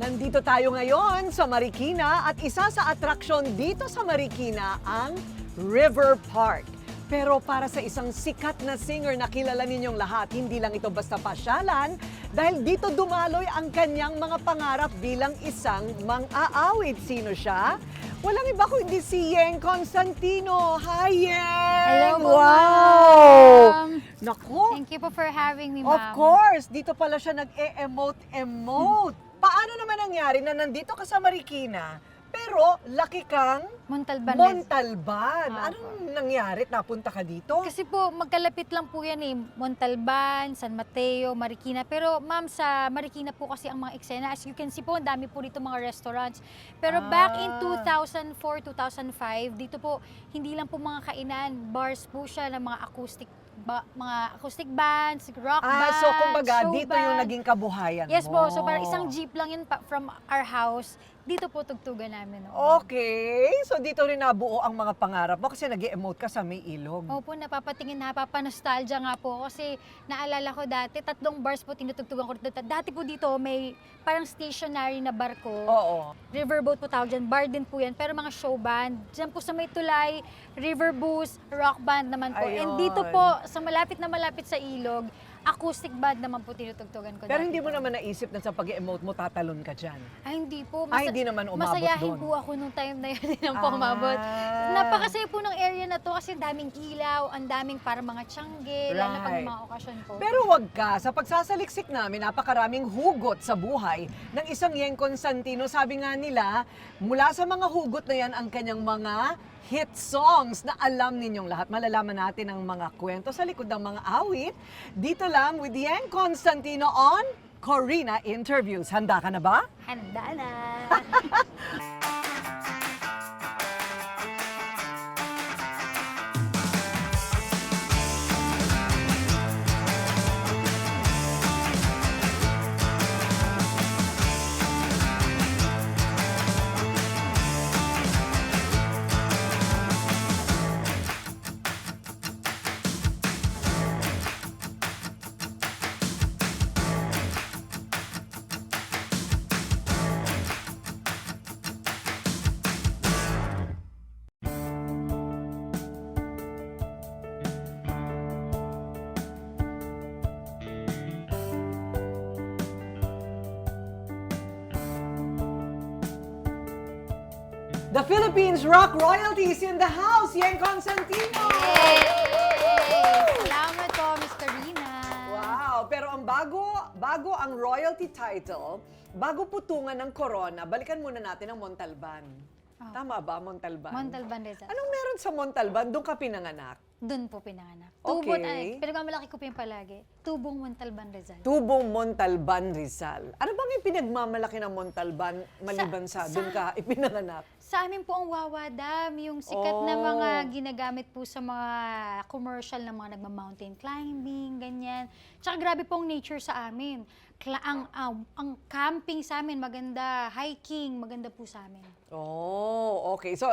Nandito tayo ngayon sa Marikina at isa sa atraksyon dito sa Marikina ang River Park. Pero para sa isang sikat na singer na kilala ninyong lahat, hindi lang ito basta pasyalan dahil dito dumaloy ang kanyang mga pangarap bilang isang mang-aawit. Sino siya? Walang iba kundi si Yeng Constantino. Hi, Yeng! Hello po, Wow! ma'am. Naku! Thank you po for having me, Of ma'am. course! Dito pala siya nag-e-emote-emote. Paano naman nangyari na nandito ka sa Marikina, pero laki kang Montalban. Montalban? Opo. Anong nangyari? Napunta ka dito? Kasi po, magkalapit lang po yan eh. Montalban, San Mateo, Marikina. Pero ma'am, sa Marikina po kasi ang mga eksena. As you can see po, ang dami po dito mga restaurants. Pero back in 2004, 2005, dito po, hindi lang po mga kainan. Bars po siya ng mga acoustic bands, rock bands, So kumbaga, show dito yung band. naging kabuhayan Yes mo. po, so parang isang jeep lang yun from our house. Dito po tugtugan namin. Okay. So dito rin nabuo ang mga pangarap mo kasi nag-e-emote ka sa may ilog. Opo, napapatingin, napapanostalgia nga po kasi naalala ko dati, 3 bars po tinutugtugan ko dito. Dati po dito may parang stationary na barko. Oo. Riverboat po tawag dyan, bar din po yan, pero mga show band. Diyan po sa may tulay, river boost, rock band naman po. And Ayun. dito po, sa malapit na malapit sa ilog, acoustic band naman po tinutugtugan ko. Pero dati hindi mo po. naman naisip na sa pag-emote mo tatalon ka dyan. Ay, hindi po. Ay, hindi naman umabot masayahin doon. po ako nung time na yun. Hindi naman po umabot. Napakasaya po ng area na to kasi ang daming ilaw, ang daming para mga tiyangge, lalo na pag Right. mga okasyon po. Pero wag ka, sa pagsasaliksik namin, napakaraming hugot sa buhay ng isang Yeng Constantino. Sabi nga nila, mula sa mga hugot na yan ang kanyang mga hit songs na alam ninyong lahat. Malalaman natin ang mga kwento sa likod ng mga awit. Dito lang with Yeng Constantino on Corina Interviews. Handa ka na ba? Handa na! The Philippines rock royalties in the house, Yeng Constantino! Salamat po, Miss Karina. Wow! Pero ang bago ang royalty title, bago putungan ng corona, balikan muna natin ang Montalban. Tama ba, Montalban? Montalban Rizal. Anong meron sa Montalban? Doon ka pinanganak? Doon po pinanganak. Okay. Pinagmamalaki ko po yung palagi. Tubong Montalban Rizal. Tubong Montalban, Rizal. Ano bang yung pinagmamalaki ng Montalban maliban sa doon ka ipinanganak? Sa amin po ang Wawa Dam, yung sikat na mga ginagamit po sa mga commercial na mga nagma-mountain climbing, ganyan. Tsaka grabe pong nature sa amin. Ang camping sa amin, maganda. Hiking, maganda po sa amin. Oh, okay. So,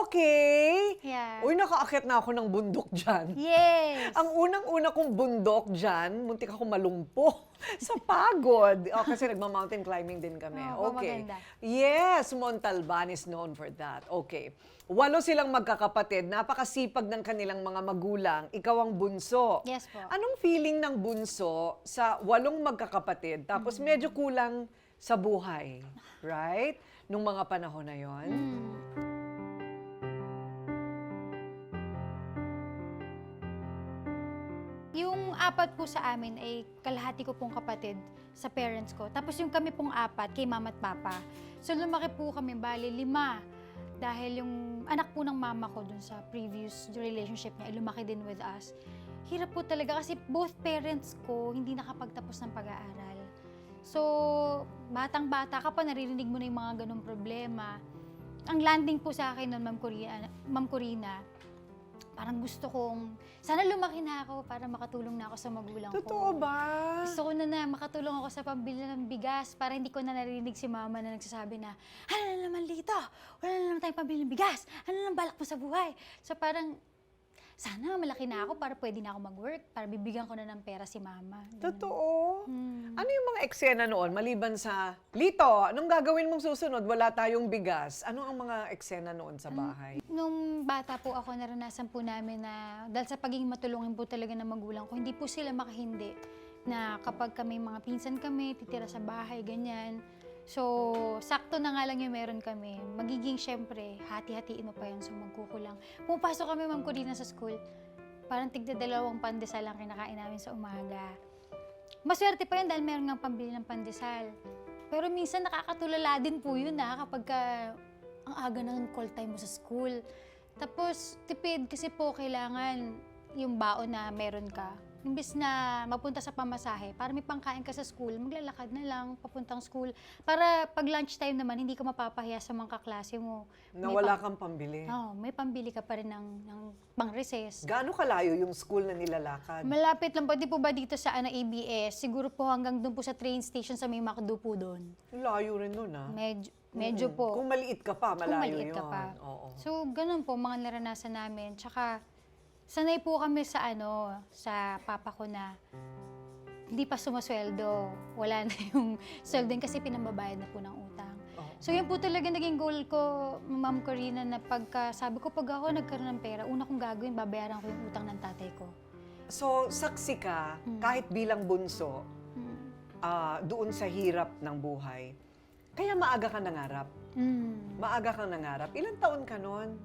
okay. Yeah. Uy, nakaakyat na ako ng bundok dyan. Yes! Ang unang-una kong bundok dyan, muntik ako malumpo sa pagod. Kasi nagma-mountain climbing din kami. Oo, Okay. maganda. Yes, Montalban is known for that. Okay. 8 silang magkakapatid. Napakasipag ng kanilang mga magulang. Ikaw ang bunso. Yes po. Anong feeling ng bunso sa 8 magkakapatid? Tapos medyo kulang sa buhay. Right? Nung mga panahon na yon. Yung 4 po sa amin ay kalahati ko pong kapatid sa parents ko. Tapos yung kami pong 4 kay mama at papa. So lumaki po kami, bali 5. Dahil yung anak po ng mama ko dun sa previous relationship niya, ay lumaki din with us. Hirap po talaga kasi both parents ko hindi nakapagtapos ng pag-aaral. So, batang-bata ka pa, naririnig mo na yung mga ganong problema. Ang landing po sa akin nun, Ma'am Corina, parang gusto kong, sana lumaki na ako para makatulong na ako sa magulang ko. Totoo ba? Gusto ko na makatulong ako sa pambili ng bigas para hindi ko na narinig si mama na nagsasabi na, ano na naman dito? Wala na naman tayong pambili ng bigas. Ano na balak mo sa buhay? So parang, sana malaki na ako para pwede na ako mag-work, para bibigyan ko na ng pera si mama. Ganun. Totoo? Hmm. Ano yung mga eksena noon maliban sa, Lito, anong gagawin mong susunod? Wala tayong bigas. Ano ang mga eksena noon sa bahay? Nung bata po ako, naranasan po namin na, dahil sa pagiging matulungin po talaga ng magulang ko, hindi po sila makahindi na kapag kami mga pinsan kami, titira sa bahay, ganyan. So, sakto na nga lang yung meron kami. Magiging, syempre, hati-hatiin mo pa yun, so magkukulang. Pumapasok kami, Ma'am Corina, sa school. Parang tigda-dalawang pandesal lang kinakain namin sa umaga. Maswerte pa yun dahil meron nga pambili ng pandesal. Pero minsan nakakatulala din po yun kapag ang aga ng call time mo sa school. Tapos tipid kasi po kailangan yung baon na meron ka. Imbis na mapunta sa pamasahe, para may pangkain ka sa school, maglalakad na lang papuntang school. Para pag lunchtime naman, hindi ka mapapahiya sa mga kaklase mo. Na wala kang pambili. May pambili ka pa rin ng pang-recess. Gaano kalayo yung school na nilalakad? Malapit lang po, di po ba dito sa ABS? Siguro po hanggang doon po sa train station sa may McDo po doon. Layo rin nun, ah. Medyo po. Kung maliit ka pa, malayo Kung maliit ka yun. pa. Oo. So, ganun po, mga naranasan namin. Tsaka, sanay po kami sa papa ko na hindi pa sumasweldo. Wala na yung sweldo kasi pinambabayad na po ng utang. So, yun po talaga naging goal ko, Ma'am Corina, na sabi ko, pag ako nagkaroon ng pera, una kong gagawin, babayaran ko yung utang ng tatay ko. So, saksi ka, kahit bilang bunso, doon sa hirap ng buhay, kaya maaga ka nangarap. Maaga kang nangarap. Ilang taon ka nun?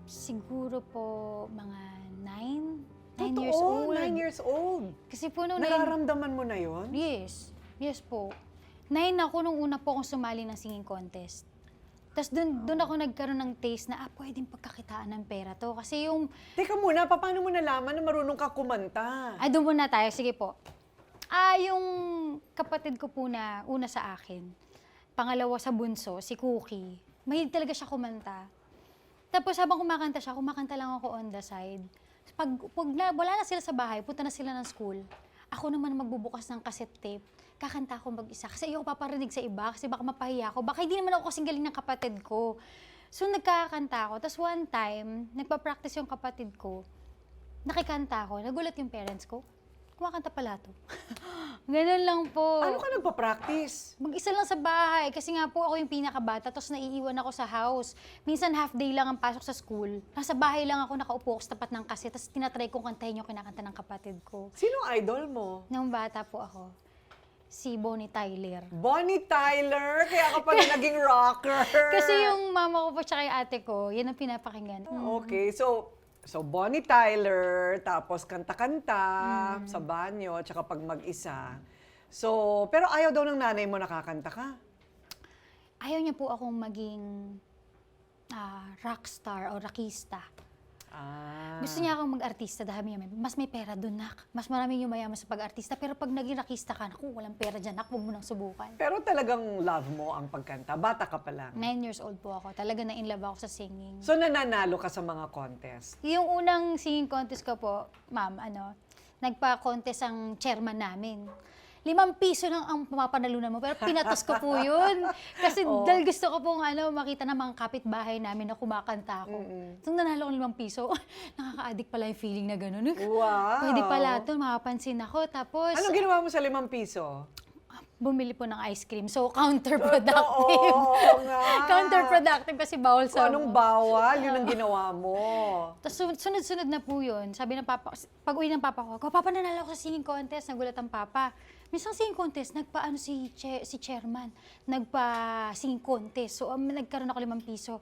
Siguro po mga 9 Totoo, years old. 9 years old. Kasi po nung Nararamdaman mo na yon? Yes po. 9 ako nung una po akong sumali ng singing contest. Tapos doon ako nagkaroon ng taste na, pwedeng pagkakitaan ng pera to. Kasi yung... Teka muna, paano mo nalaman na marunong ka kumanta? doon muna tayo. Sige po. Yung kapatid ko po na una sa akin, pangalawa sa bunso, si Cookie, mahilig talaga siya kumanta. Tapos habang kumakanta siya, kumakanta lang ako on the side. Pag wala na sila sa bahay, punta na sila ng school. Ako naman magbubukas ng cassette tape. Kakanta ako mag-isa. Kasi ayoko paparinig sa iba, kasi baka mapahiya ako. Baka hindi naman ako kasing galing ng kapatid ko. So nagkakanta ako. Tapos one time, nagpa-practice yung kapatid ko. Nakikanta ako. Nagulat yung parents ko. Kumakanta pala to. Ganun lang po. Ano ka nagpa-practice? Mag-isa lang sa bahay. Kasi nga po ako yung pinakabata, tapos naiiwan ako sa house. Minsan half day lang ang pasok sa school. Nasa bahay lang ako nakaupo sa tapat ng kaset, tapos tinatry kong kantahin yung kinakanta ng kapatid ko. Sino idol mo? Nung bata po ako, si Bonnie Tyler. Bonnie Tyler? Kaya ka pala naging rocker. Kasi yung mama ko po tsaka yung ate ko, yan ang pinapakinggan. Okay, so Bonnie Tyler, tapos kanta-kanta sa banyo, tsaka pag mag-isa. So, pero ayaw daw ng nanay mo nakakanta ka. Ayaw niya po akong maging rockstar o rockista. Gusto niya akong mag-artista dahil mas may pera dun, nak. Mas maraming yumayaman sa pag-artista. Pero pag naging rockista ka, naku, walang pera dyan, nak, huwag mo nang subukan. Pero talagang love mo ang pagkanta. Bata ka pa lang. 9 years old po ako. Talaga na in love ako sa singing. So, nananalo ka sa mga contest. Yung unang singing contest ko po, ma'am, nagpa-contest ang chairman namin. 5 piso lang ang mapapanalunan mo, pero pinatos ko po yun. Kasi dahil gusto ko pong makita ng mga kapitbahay namin na kumakanta ako. So, nanalo ko ng 5 piso. Nakaka-addict pala yung feeling na gano'n. Wow! Pwede pala ito, makapansin ako. Tapos, Anong ginawa mo sa 5 piso? bumili po ng ice cream. So, counterproductive. Oo nga. Counterproductive kasi bawal Kung sa... anong bawal, yun ang ginawa mo. Tapos sunod-sunod na po yun. Sabi ng papa, pag uwi ng papa ko, papa, nanalo ako sa singing contest. Nagulat ang papa. Minsan singing contest, si chairman, nagpa-singing contest. So, nagkaroon ako 5 piso.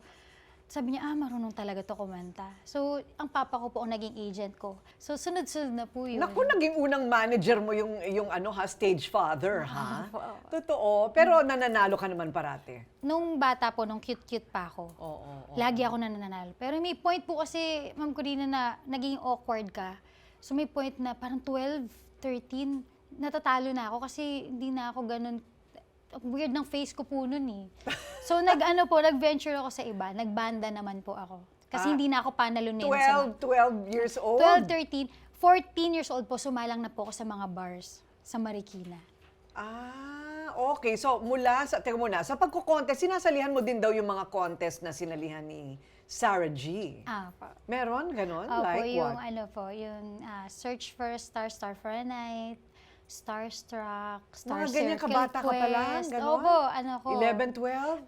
Sabi niya, marunong talaga to kumanta. So, ang papa ko po ang naging agent ko. So, sunod-sunod na po yun. Naku, naging unang manager mo yung stage father, ha? Oo. Totoo. Pero nananalo ka naman parati. Nung bata po, nung cute-cute pa ako, Oo. lagi ako nananalo. Pero may point po kasi, Ma'am Corina, na naging awkward ka. So, may point na parang 12, 13, natatalo na ako kasi hindi na ako ganun. Weird ng face ko po nun eh. So, nag-venture ako sa iba. Nagbanda naman po ako. Kasi hindi na ako panalunin. 12 years old? 12, 13, 14 years old po, sumalang na po ako sa mga bars sa Marikina. Okay. So, teka muna, sa pagko-contest, sinasalihan mo din daw yung mga contest na sinalihan ni Sarah G. Opo, Meron? Ganon? Like yung what? Search for a Star, Star for a Night. Starstruck, Star Mga ganyan Circle kabata ka pa lang, Quest. ganon? Opo, ano ko. 11, 12?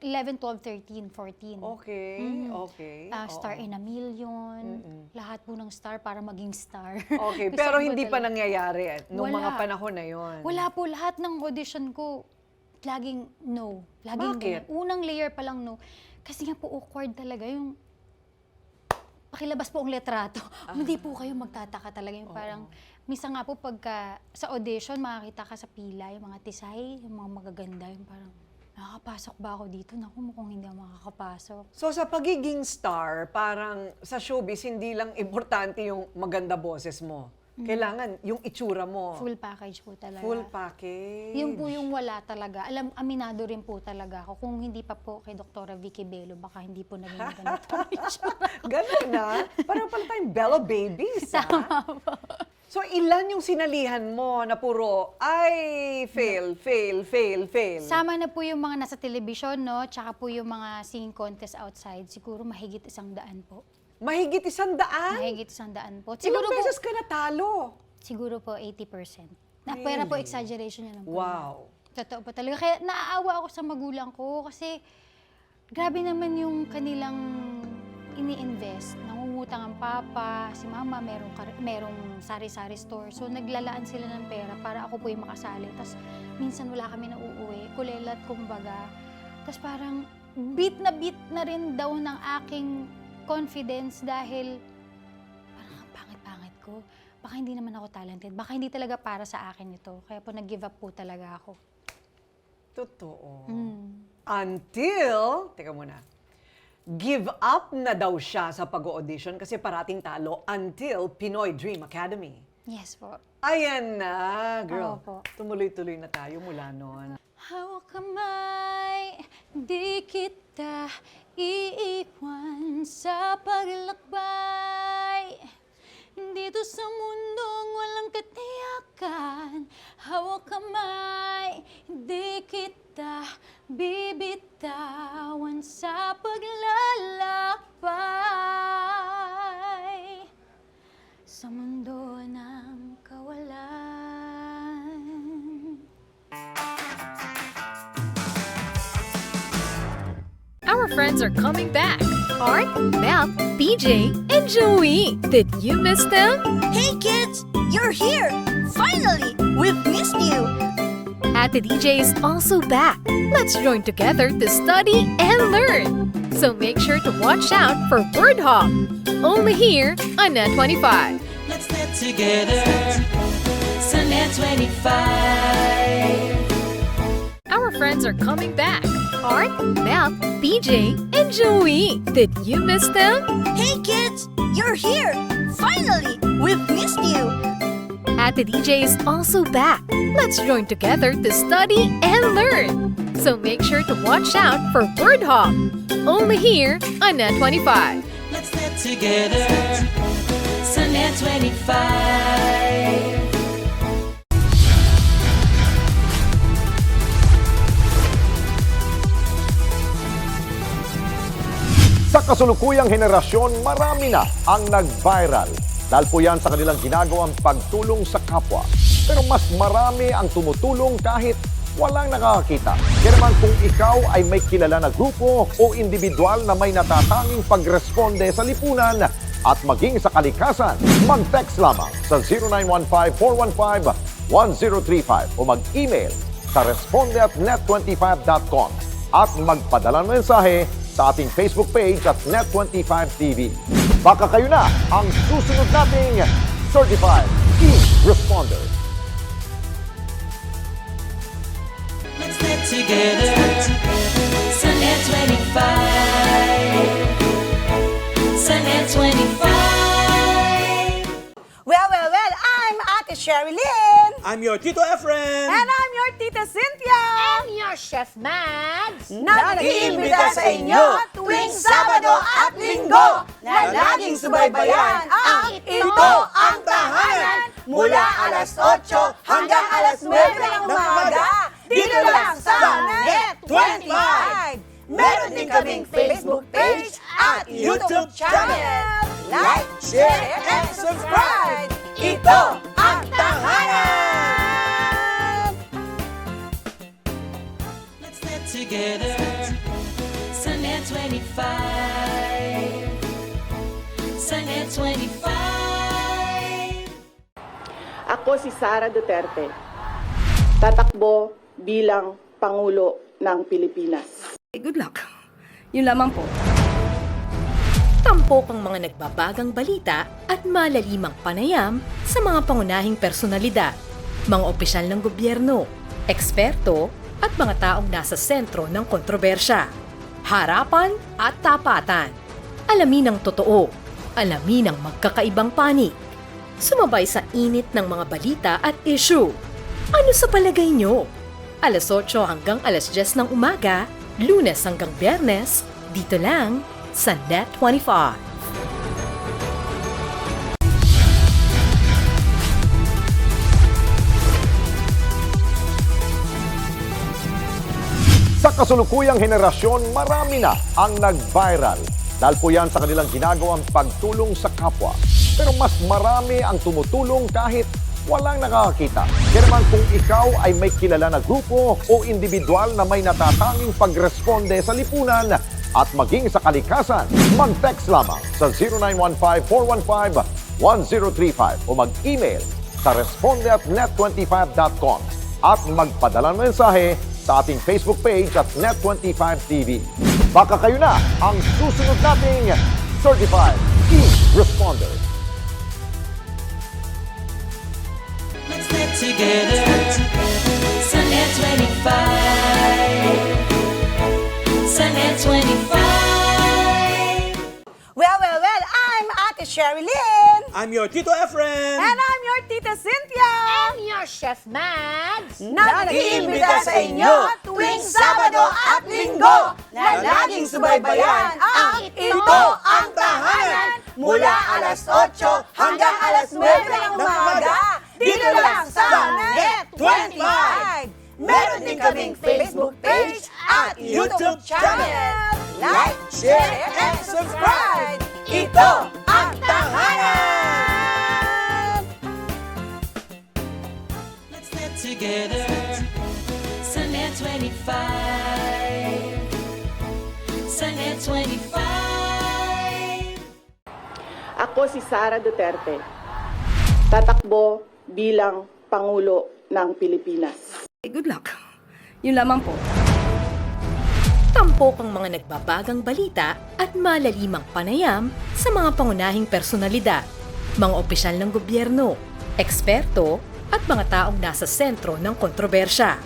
11, 12, 13, 14. Okay, Mm. okay. Star oo. in a Million. Mm-mm. Lahat po ng star para maging star. Okay, Gusto pero ko hindi pa talaga. nangyayari nung mga Wala. panahon na yon. Wala po, lahat ng audition ko, laging no. Laging Bakit? ganun. Unang layer pa lang no. Kasi nga po awkward talaga yung pakilabas po ang letrato. Hindi po kayo magtataka talaga. Yung parang, minsan nga po pagka sa audition, makakita ka sa pila, yung mga tisay, yung mga magaganda, yung parang, nakakapasok ba ako dito? Naku, mukhang hindi ako makakapasok. So sa pagiging star, parang sa showbiz, hindi lang importante yung maganda boses mo. Kailangan yung itsura mo. Full package po talaga. Full package. Yung po yung wala talaga. Aminado rin po talaga ako. Kung hindi pa po kay Dr. Vicky Bello, baka hindi po naging ganito ang itsura. Ganun na. Parang pala tayong Bella Babies. Tama po. So ilan yung sinalihan mo na puro, ay, fail. Sama na po yung mga nasa telebisyon, no? Tsaka po yung mga singing contest outside. Siguro mahigit 100 po. Mahigit 100? Mahigit 100 po. Ilang beses ka natalo? Siguro po 80%. Na pera po, exaggeration yun lang po. Wow. Totoo po talaga. Kaya naaawa ako sa magulang ko kasi grabe naman yung kanilang ini-invest. Nangungutang ang papa, si mama merong sari-sari store. So naglalaan sila ng pera para ako po yung makasali. Tapos minsan wala kami na uuwi, kulelat kumbaga. Tapos parang beat na rin daw ng aking confidence dahil parang ang pangit-pangit ko. Baka hindi naman ako talented. Baka hindi talaga para sa akin ito. Kaya po nag-give up po talaga ako. Totoo. Mm. Until, teka muna, give up na daw siya sa pag-audition kasi parating talo until Pinoy Dream Academy. Yes po. Ayan na, girl. Opo. Tumuloy-tuloy na tayo mula noon. Hawak kamay, di kita iiwan sa paglakbay. Dito sa mundong walang katiyakan. Hawak kamay, di kita bibitawan sa paglalakbay. Sa mundo ng kawalan. Our friends are coming back. Art, Mel, BJ, and Joey. Did you miss them? Hey kids, you're here! Finally, we've missed you! Ate DJ is also back. Let's join together to study and learn. So make sure to watch out for Word Hop. Only here on Net 25. Let's net together. So Net 25. Our friends are coming back. Art, Mel, BJ, and Joey. Did you miss them? Hey kids, you're here! Finally, we've missed you! Ate DJ is also back. Let's join together to study and learn. So make sure to watch out for Word Hop. Only here on Net 25. Let's net together. So Net 25. Sa kasulukuyang henerasyon, marami na ang nag-viral. Dahil po yan sa kanilang ginagawang pagtulong sa kapwa. Pero mas marami ang tumutulong kahit walang nakakakita. Kaya naman kung ikaw ay may kilala na grupo o individual na may natatanging pagresponde sa lipunan at maging sa kalikasan, mag-text lamang sa 0915-415-1035 o mag-email sa responde@net25.com at magpadala ng mensahe sa ating Facebook page at Net25TV. Baka kayo na ang susunod nating Certified Key Responder. Let's net together. So Net 25. So Net 25. Well, I'm Ate Sherry Lynn! I'm your Tito Efren! And I'm your Tita Cynthia! I'm your Chef Mads! Na nag-iimbita sa inyo tuwing Sabado at Linggo na laging subaybayan ang Ito ang Tahanan mula alas 8 hanggang alas 9 ng umaga dito lang sa Net 25! Meron din kaming Facebook page at YouTube channel. Like, share, and subscribe! Ito ang tahanan! Let's get together. Sunday 25. Sunday 25. Ako si Sara Duterte. Tatakbo bilang Pangulo ng Pilipinas. Good luck. Yun lamang po. Tampok ang mga nagbabagang balita at malalimang panayam sa mga pangunahing personalidad, mga opisyal ng gobyerno, eksperto at mga taong nasa sentro ng kontrobersya. Harapan at tapatan. Alamin ang totoo. Alamin ang magkakaibang panig. Sumabay sa init ng mga balita at issue. Ano sa palagay nyo? Alas 8 hanggang alas 10 ng umaga, Lunes hanggang Biyernes, dito lang sa Net 25. Sa kasulukuyang henerasyon, marami na ang nag-viral. Dahil po yan sa kanilang ginagawang pagtulong sa kapwa. Pero mas marami ang tumutulong kahit walang nakakakita. Kaya naman kung ikaw ay may kilala na grupo o individual na may natatanging pagresponde sa lipunan at maging sa kalikasan, mag-text lamang sa 0915-415-1035 o mag-email sa responde@net25.com at magpadala ng mensahe sa ating Facebook page at Net25TV. Baka kayo na ang susunod nating Certified E-Responder. Let's get together. Sunday 25. Sunday 25. Well, I'm Ate Sherry Lynn. I'm your Tito Efren. And I'm your Tita Cynthia. I'm your Chef Mads. Na nag-iimbita sa inyo tuwing Sabado at Linggo na laging subaybayan ang Ito ang Tahanan mula alas 8 hanggang alas 9 ng umaga dito lang sa Net25. Meron din kaming Facebook page at YouTube channel. Like, share, and subscribe. Ito ang Tahanan! Let's get together. Sunday 25. Sunday 25. Ako si Sara Duterte. Tatakbo bilang Pangulo ng Pilipinas. Good luck. Yun lamang po. Tampok ang mga nagbabagang balita at malalimang panayam sa mga pangunahing personalidad, mga opisyal ng gobyerno, eksperto at mga taong nasa sentro ng kontrobersya.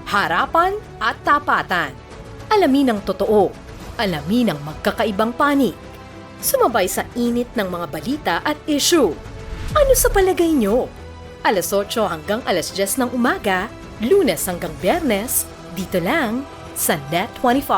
Harapan at tapatan. Alamin ang totoo. Alamin ang magkakaibang panig. Sumabay sa init ng mga balita at issue. Ano sa palagay nyo? Alas 8 hanggang alas 10 ng umaga, Lunes hanggang Biyernes, dito lang sa Net25.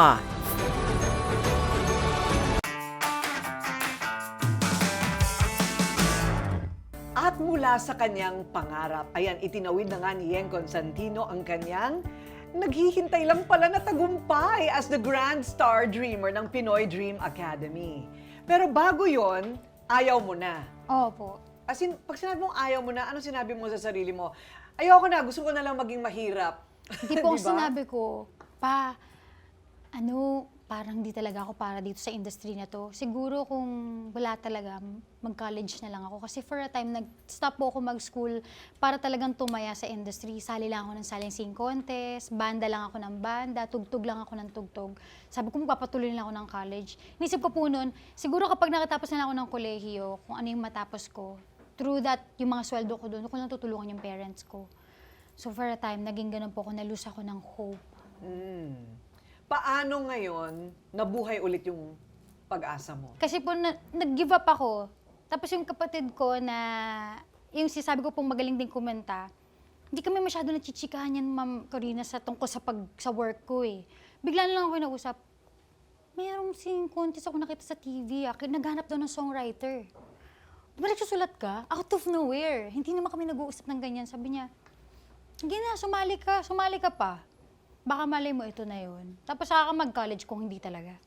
At mula sa kanyang pangarap, ayan, itinawid na nga ni Yeng Constantino ang kanyang naghihintay lang pala na tagumpay as the Grand Star Dreamer ng Pinoy Dream Academy. Pero bago yon, ayaw mo na. Opo. As in, pag sinabi mong ayaw mo na, ano sinabi mo sa sarili mo? Ayoko na, gusto ko na lang maging mahirap. Hindi po Diba? sinabi ko, parang di talaga ako para dito sa industry na to. Siguro kung wala talaga, mag-college na lang ako. Kasi for a time, nag-stop po ako mag-school para talagang tumaya sa industry. Sali lang ako ng sing contest, banda lang ako ng banda, tugtog lang ako ng tugtog. Sabi ko, magpapatuloy lang ako ng college. Inisip ko po noon, siguro kapag nakatapos na ako ng kolehiyo, kung ano yung matapos ko, through that, yung mga sweldo ko doon, ko lang tutulungan yung parents ko. So for a time, naging ganun po ako, nalus ako ng hope. Paano ngayon nabuhay ulit yung pag-asa mo? Kasi po, nag-give up ako. Tapos yung kapatid ko na, yung sinasabi ko pong magaling din kumenta, hindi kami masyado nachichikahan yan, Ma'am Corina, tungkol sa work ko eh. Bigla na lang ako nausap, mayroong sing contest ako nakita sa TV, naghanap daw ng songwriter. Di ba nagsusulat ka? Out of nowhere. Hindi naman kami nag-uusap ng ganyan. Sabi niya, hindi na, sumali ka pa. Baka malay mo ito na yun. Tapos saka ka mag-college kung hindi talaga.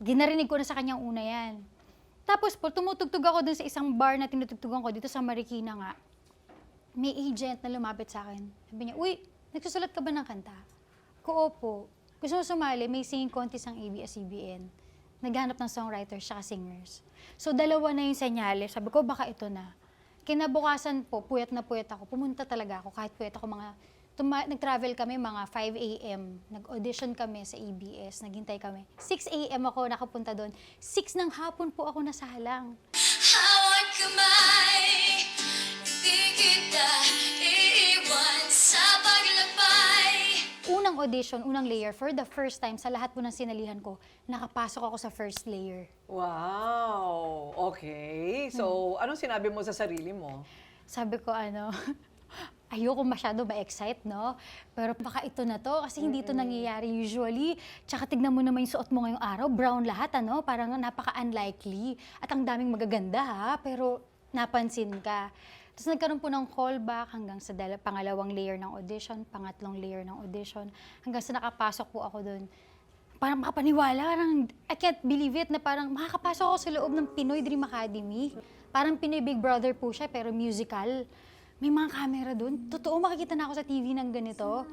Ginarinig ko na sa kanyang una yan. Tapos po, tumutugtog ako dun sa isang bar na tinutugtugan ko dito sa Marikina nga. may agent na lumapit sa akin. Sabi niya, uy, nagsusulat ka ba ng kanta? Ko, opo. Gusto mo sumali, may singing contest ang ABS-CBN. Naghanap ng songwriters at singers. So, dalawa na yung senyales. Sabi ko, baka ito na. Kinabukasan po, puyat na puyat ako. Pumunta talaga ako, kahit puyat ako nag-travel kami mga 5 a.m. Nag-audition kami sa ABS, naghintay kami. 6 a.m. ako nakapunta doon. 6 ng hapon po ako nasalang. Hawak kamay, di kita iiwan sa paglakbay. Unang audition, unang layer, for the first time sa lahat po ng sinalihan ko, nakapasok ako sa first layer. Wow! Okay. So, anong sinabi mo sa sarili mo? Sabi ko, ayoko masyado ma-excite, no? Pero baka ito na to, kasi hindi ito nangyayari usually. Tsaka tignan mo naman yung suot mo ngayong araw, brown lahat, Parang napaka-unlikely. At ang daming magaganda, ha? Pero napansin ka. Tapos nagkaroon po ng callback hanggang sa pangalawang layer ng audition, pangatlong layer ng audition, hanggang sa nakapasok po ako doon. Parang makapaniwala, I can't believe it, na parang makakapasok ako sa loob ng Pinoy Dream Academy. Parang Pinoy Big Brother po siya, pero musical. May mga camera doon. Totoo, makikita na ako sa TV ng ganito.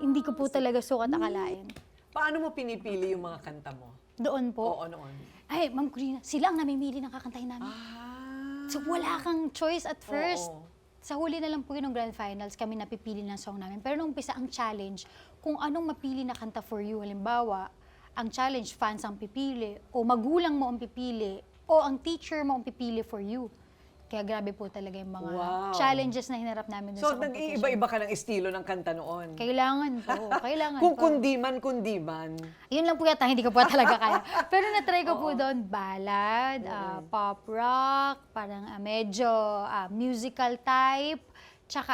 Hindi ko po talaga sukat akalain. Paano mo pinipili yung mga kanta mo? Doon po. Oo, noon. Ay, Ma'am Corina, sila ang namimili ng kakantahin namin. So, wala kang choice at first. Oo. Sa huli na lang po yun ng Grand Finals, kami napipili ng song namin. Pero nung umpisa, ang challenge, kung anong mapili na kanta for you, halimbawa, ang challenge, fans ang pipili, o magulang mo ang pipili, o ang teacher mo ang pipili for you. Kaya grabe po talaga yung mga Wow. challenges na hinarap namin dun So, sa competition. nag-iiba-iba ka ng estilo ng kanta noon? Kailangan po, kailangan Kung po. kundi-man. Yun lang po yata, hindi ko po talaga kaya. Pero na-try ko po doon, ballad, pop rock, parang medyo musical type, tsaka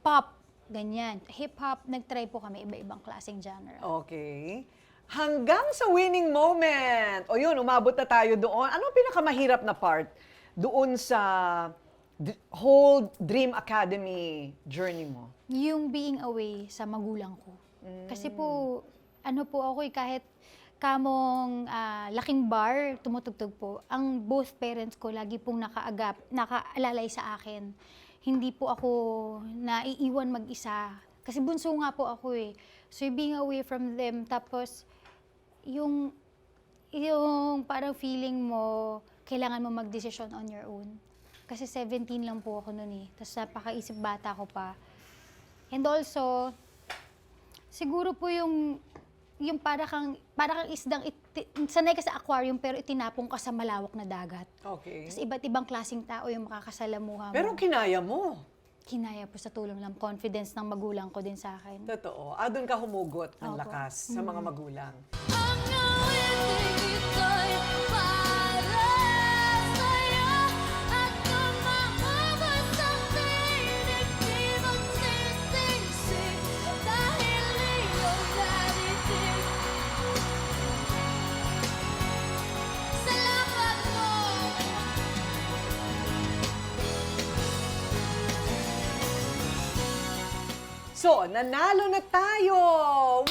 pop, ganyan. Hip-hop, nag-try po kami iba-ibang klaseng genre. Okay. Hanggang sa winning moment. O yun, umabot na tayo doon. Ano ang pinakamahirap na part doon sa whole Dream Academy journey mo? Yung being away sa magulang ko. Kasi po, ako kahit kamong laking bar, tumutugtog po, ang both parents ko lagi pong nakaalalay sa akin. Hindi po ako naiiwan mag-isa. Kasi bunso nga po ako eh. So yung being away from them, tapos yung parang feeling mo, kailangan mo mag-desisyon on your own. Kasi 17 lang po ako noon eh. Tapos napakaisip bata ko pa. And also, siguro po yung para kang isdang, sanay ka sa aquarium pero itinapong ka sa malawak na dagat. Okay. Tapos iba't ibang klaseng tao yung makakasalamuha mo. Pero kinaya mo. Kinaya po sa tulong ng confidence ng magulang ko din sa akin. Totoo. Doon ka humugot ng Opo. lakas sa mga magulang. Ang awitin ito'y para sa'yo at kumaubos ang tinig di magsisisi dahil iyong narinig. Salamat mo. So, nanalo na tayo!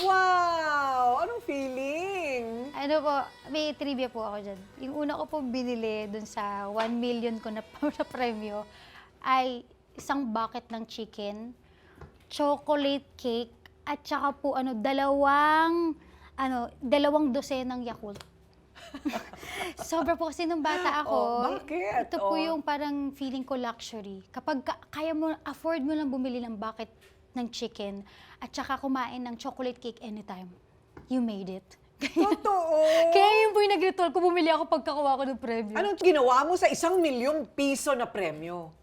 Wow! Anong feeling? May trivia po ako dyan. Yung una ko po binili dun sa 1 million ko na premyo ay isang bucket ng chicken, chocolate cake, at saka po dalawang dosenang Yakult. Sobra po kasi nung bata ako. Oh, bakit? Ito po yung parang feeling ko luxury. Kapag kaya mo, afford mo lang bumili ng bucket ng chicken at saka kumain ng chocolate cake anytime, you made it. Totoo! Kaya yun po yung nag-ritual ko, bumili ako pagkakuha ko ng premyo. Anong ginawa mo sa 1 milyong piso na premyo?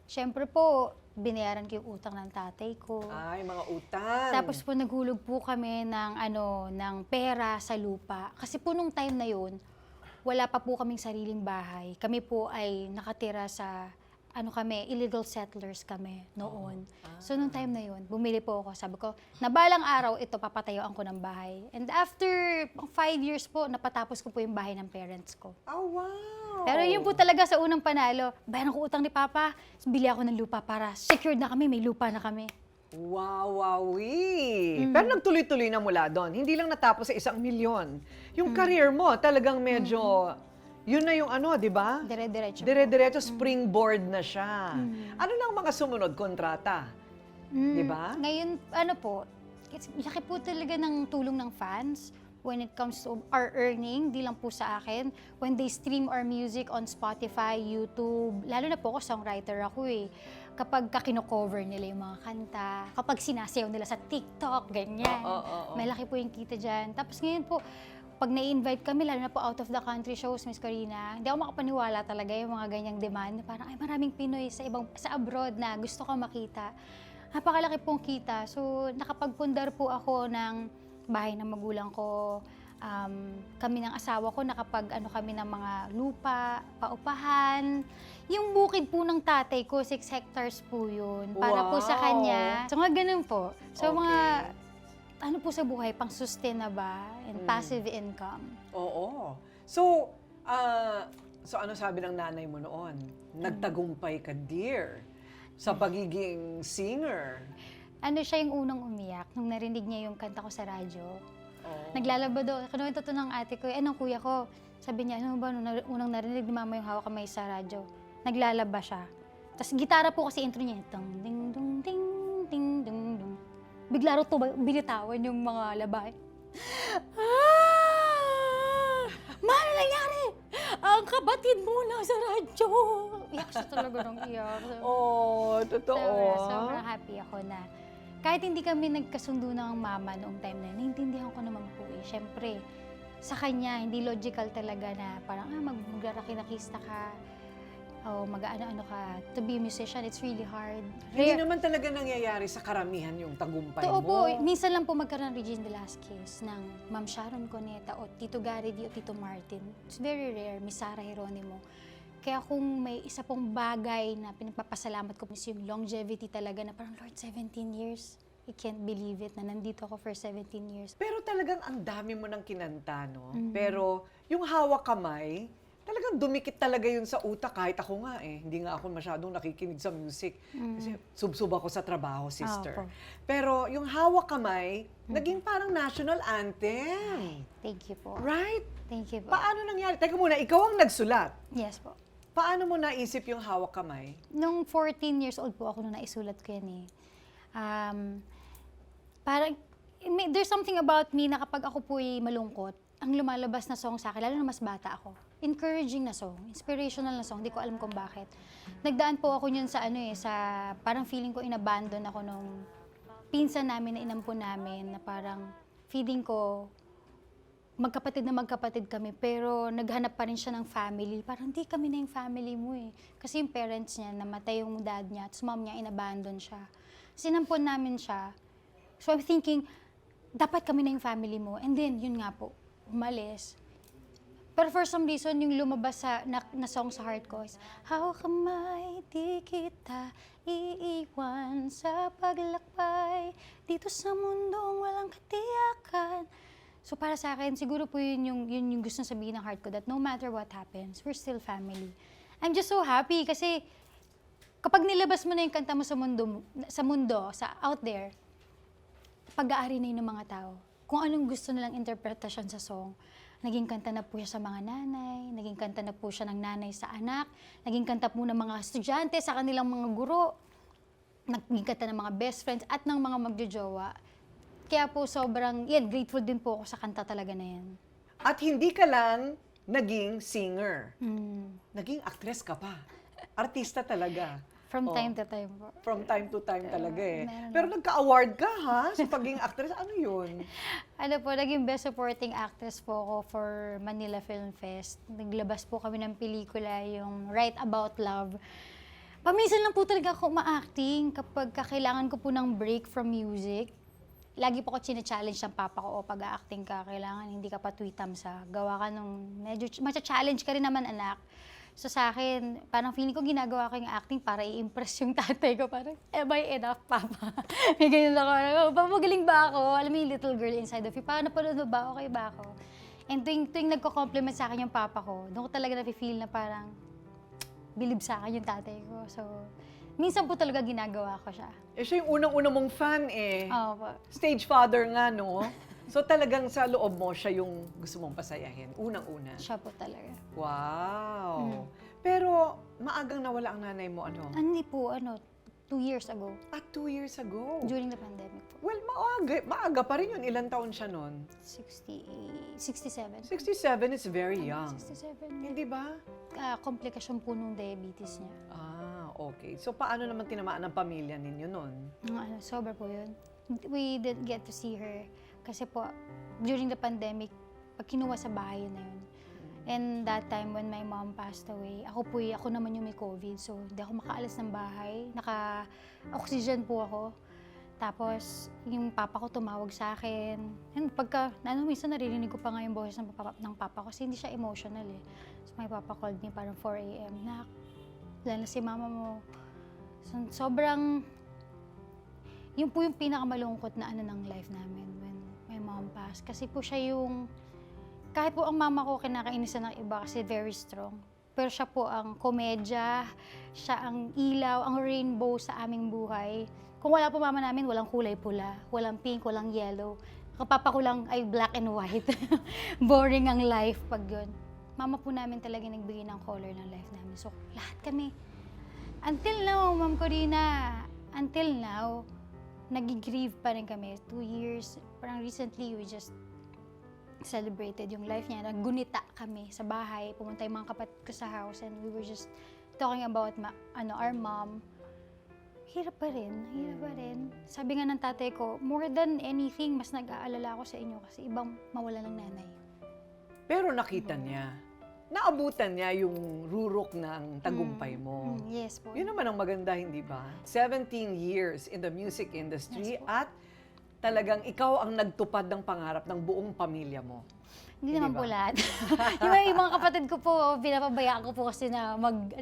Siyempre po, binayaran ko yung utang ng tatay ko. Ay, mga utang. Tapos po naghulog po kami ng pera sa lupa. Kasi po nung time na yun, wala pa po kaming sariling bahay. Kami po ay nakatira sa illegal settlers kami noon. So nung time na yun, bumili po ako. Sabi ko, na balang araw ito papatayuan ko ng bahay. And after 5 years po, napatapos ko po yung bahay ng parents ko. Oh, wow! Pero yun po talaga sa unang panalo, bayaran ko utang ni Papa, bili ako ng lupa para secured na kami, may lupa na kami. Wow, wowie! Pero nagtuloy-tuloy na mula doon. Hindi lang natapos sa 1 milyon. Yung career mo, talagang medyo yun na yung ano, di ba? Dire-diretso. Dire-diretso springboard na siya. Ano lang mga sumunod? Kontrata. Di ba? Ngayon, ano po, laki po talaga ng tulong ng fans when it comes to our earning, di lang po sa akin. When they stream our music on Spotify, YouTube, lalo na po ako, songwriter ako eh. Kapag kino-cover nila yung mga kanta, kapag sinasayaw nila sa TikTok, ganyan. May laki po yung kita dyan. Tapos ngayon po, pag na-invite kami, lalo na po out of the country shows, Miss Corina, hindi ako makapaniwala talaga yung mga ganyang demand. Parang, ay, maraming Pinoy sa abroad na gusto ko makita. Napakalaki pong kita. So, nakapagpundar po ako ng bahay ng magulang ko. Kami ng asawa ko, nakapag-ano kami ng mga lupa, paupahan. Yung bukid po ng tatay ko, 6 hectares po yun. Para po sa kanya. So, mga ganun po. So, mga, ano po sa buhay, pang sustain na ba? And passive income. Oo. So, ano sabi ng nanay mo noon? Nagtagumpay ka, dear, sa pagiging singer. Ano siya yung unang umiyak nung narinig niya yung kanta ko sa radyo. Naglalaba daw. Kinuwento to ng ate ko, ng kuya ko. Sabi niya, ano ba, nung unang narinig ni mama yung hawak kamay sa radyo, naglalaba siya. Tapos gitara po kasi intro niya, tong ding dong ding ding dong dong. Bigla raw binitawan yung mga labay. Ano nangyari? Ang kapatid mo nasa radyo. Iyak siya talaga ng iyak. Totoo. Sobrang happy ako na kahit hindi kami nagkasundo ng mama noong time na yun, naiintindihan ko naman po eh. Siyempre, sa kanya, hindi logical talaga na parang, magraraki-nakista ka, o mag-ano-ano ka. To be a musician, it's really hard. Hindi naman talaga nangyayari sa karamihan yung tagumpay Totoo mo. po, minsan lang po magkaroon ng Regine Velasquez ng Ma'am Sharon Cuneta o Tito Gary D o Tito Martin. It's very rare, Miss Sarah Geronimo. Kaya kung may isa pong bagay na pinagpapasalamat ko is yung longevity talaga na parang, Lord, 17 years. I can't believe it na nandito ako for 17 years. Pero talagang ang dami mo ng kinanta, no? Pero yung hawak kamay, talagang dumikit talaga yun sa utak. Kahit ako nga eh, hindi nga ako masyadong nakikinig sa music. Kasi sub-sub ako sa trabaho, sister. Opo. Pero yung hawak kamay, naging parang national anthem. Thank you po. Right? Thank you po. Paano nangyari? Teka muna, ikaw ang nagsulat. Yes po. Paano mo naisip yung hawak kamay? Nung 14 years old po ako nung naisulat ko yan eh. Parang, there's something about me na kapag ako po'y malungkot, ang lumalabas na song sa akin, lalo na mas bata ako. Encouraging na song, inspirational na song, hindi ko alam kung bakit. Nagdaan po ako yun sa parang feeling ko inabandon ako nung pinsan namin na inampun namin na parang feeling ko magkapatid kami, pero naghanap pa rin siya ng family. Parang di kami na yung family mo eh. Kasi yung parents niya, namatay yung dad niya, at mom niya, inabandon siya. Sinampun namin siya. So I'm thinking, dapat kami na yung family mo. And then, yun nga po, umalis. Pero for some reason, yung lumabas na song sa heart ko is, hawak kamay, di kita iiwan sa paglakbay, dito sa mundong walang katiyakan. So para sa akin, siguro po yun yung gusto sabihin ng heart ko, that no matter what happens, we're still family. I'm just so happy kasi kapag nilabas mo na yung kanta mo sa out there, pag-aari na yun ng mga tao. Kung anong gusto nilang interpretasyon sa song, naging kanta na po siya sa mga nanay, naging kanta na po siya ng nanay sa anak, naging kanta po ng mga estudyante sa kanilang mga guro, naging kanta ng mga best friends at ng mga magjojowa. Kaya po sobrang, grateful din po ako sa kanta talaga na yan. At hindi ka lang naging singer. Naging actress ka pa. Artista talaga. From time to time po. From time to time talaga eh. meron Pero nagka-award ka ha sa pagiging actress. Ano yun? Ano po, naging best supporting actress po ako for Manila Film Fest. Naglabas po kami ng pelikula, yung Right About Love. Paminsan lang po talaga ako ma-acting kapag kailangan ko po ng break from music. Lagi po ko chine-challenge ng papa ko, pag-acting ka, kailangan hindi ka patwitam sa gawa ka nung medyo matcha-challenge ka rin naman, anak. So sa akin, parang feeling ko ginagawa ko yung acting para i-impress yung tatay ko. Parang, am I enough, papa? May ganyan ako. Magaling ba ako? Alam mo yung little girl inside of you. Paano napanood mo ba? Okay ba ako? And tuwing nagko-compliment sa akin yung papa ko, doon ko talaga na-feel na parang bilib sa akin yung tatay ko. So, minsan po talaga ginagawa ko siya. Eh siya yung unang-una mong fan eh. Oo po. Stage father nga, no? So talagang sa loob mo siya yung gusto mong pasayahin, unang-una. Siya po talaga. Wow! Pero maagang nawala ang nanay mo, ano? Hindi po, 2 years ago, At 2 years ago. during the pandemic po. Well, maaga pa rin yun. Ilang taon siya nun? 67. 67 is very young. 67. Hindi ba? Komplikasyon po nung diabetes niya. Okay. So, paano naman tinamaan ng pamilya ninyo nun? Sobra po yun. We didn't get to see her kasi po, during the pandemic, pag kinuha sa bahay na yun. And that time when my mom passed away, ako naman yung may COVID. So, hindi ako makaalis ng bahay. Naka-oxygen po ako. Tapos, yung papa ko tumawag sa akin. And minsan naririnig ko pa nga yung boses ng papa ko kasi hindi siya emotional eh. So, my papa called me parang 4 a.m. Nak, wala na si mama mo. So, sobrang, yun po yung pinakamalungkot na ng life namin when my mom passed. Kasi po siya yung, kahit po ang mama ko kinakainisan ng iba kasi very strong. Pero siya po ang komedya, siya ang ilaw, ang rainbow sa aming buhay. Kung wala po mama namin, walang kulay pula, walang pink, walang yellow. Ang papa ko lang ay black and white. Boring ang life pag yun. Mama po namin talaga nagbigay ng color ng life namin. So, lahat kami. Until now, Ma'am Corina, until now, nag-grieve pa rin kami. 2 years, parang recently, we just celebrated yung life niya. Naggunita kami sa bahay. Pumunta yung mga kapatid ko sa house and we were just talking about our mom. Hirap pa rin. Sabi nga ng tatay ko, more than anything, mas nag-aalala ako sa inyo kasi ibang mawala ng nanay. Pero nakita niya, naabutan niya yung rurok ng tagumpay mo. Yes po. Yun naman ang maganda, hindi ba? 17 years in the music industry Yes po. at talagang ikaw ang nagtupad ng pangarap ng buong pamilya mo. Hindi naman ba? po lahat. yung mga kapatid ko po, pinapabayaan ko po kasi na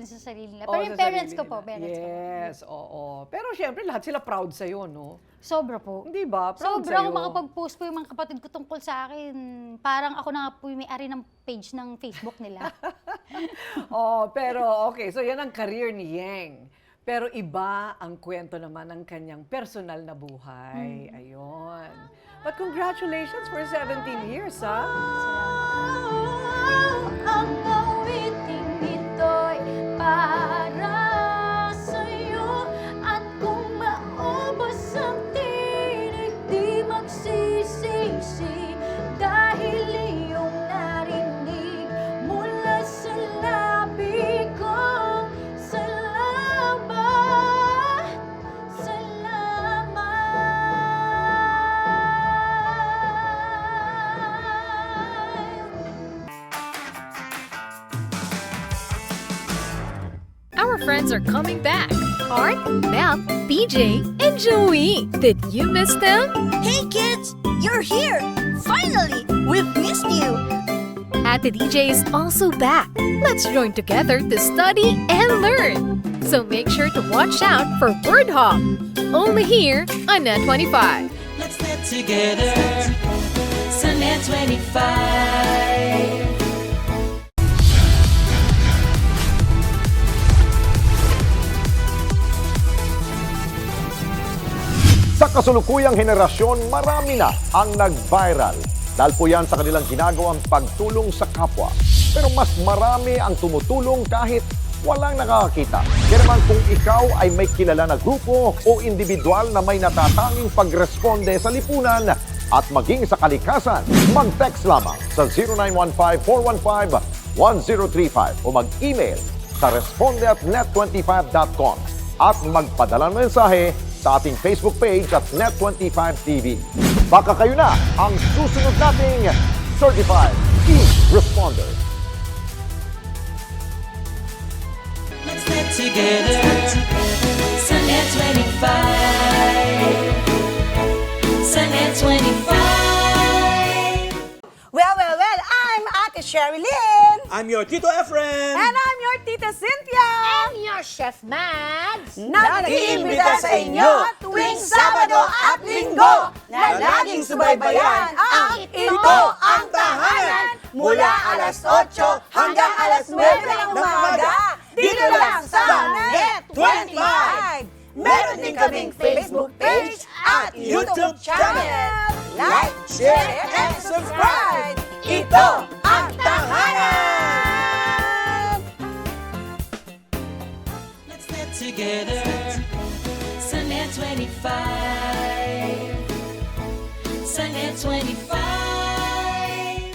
sa sarili nila. Pero yung sa parents sarili ko po, nila. parents ko. Yes, oo. Pero syempre, lahat sila proud sa'yo, no? Sobra po. Hindi ba? Proud Sobra sa'yo. ako makapag-post po yung mga kapatid ko tungkol sa akin. Parang ako na nga po yung may-ari ng page ng Facebook nila. Pero okay. So yan ang career ni Yeng. Pero iba ang kwento naman ng kanyang personal na buhay. Ayun. But congratulations for 17 years, ha? Ang awiting ito'y para sa'yo. At kung maubos ang tinig, di magsisisi. Dahil iyong narinig mula sa labi ko. Our friends are coming back. Art, Mel, BJ, and Joey. Did you miss them? Hey kids, you're here! Finally, we've missed you! Ate DJ is also back. Let's join together to study and learn. So make sure to watch out for Word Hop. Only here on Net 25. Let's get together. Sunday 25. Sa kasulukuyang henerasyon, marami na ang nag-viral. Dahil po yan sa kanilang ginagawang pagtulong sa kapwa. Pero mas marami ang tumutulong kahit walang nakakakita. Kaya naman kung ikaw ay may kilala na grupo o individual na may natatanging pagresponde sa lipunan at maging sa kalikasan, mag-text lamang sa 0915-415-1035 o mag-email sa responde@net25.com at magpadala ng mensahe sa ating Facebook page at Net25TV. Baka kayo na ang susunod nating Certified E-Responder. Let's get together. Sunday 25. Sunday 25. Well, I'm Ate Sherry Lynn! I'm your Tito Efren! And I'm your Tita Cynthia! And your Chef Mads! Na nag-iimbita sa inyo tuwing Sabado at Linggo na laging subaybayan ang Ito ang Tahanan mula alas 8 hanggang alas 9 ng umaga dito lang sa Net 25! Meron din kaming Facebook page at YouTube channel. Like, share, and subscribe! Ito ang Tahanan! Let's get together. Sunday 25. Sunday 25.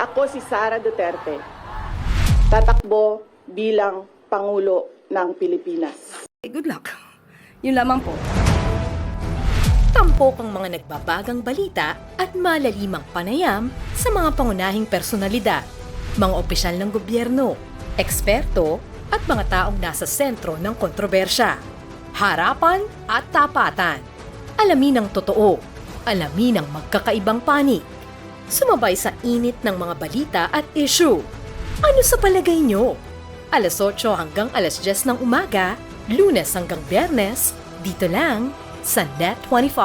Ako si Sara Duterte. Tatakbo bilang Pangulo ng Pilipinas. Good luck. Yun lamang po. Tampok ang mga nagbabagang balita at malalimang panayam sa mga pangunahing personalidad, mga opisyal ng gobyerno, eksperto at mga taong nasa sentro ng kontrobersya. Harapan at tapatan. Alamin ang totoo. Alamin ang magkakaibang panig. Sumabay sa init ng mga balita at issue. Ano sa palagay nyo? Alas 8 hanggang alas 10 ng umaga, Lunes hanggang Biyernes, dito lang sa Net25.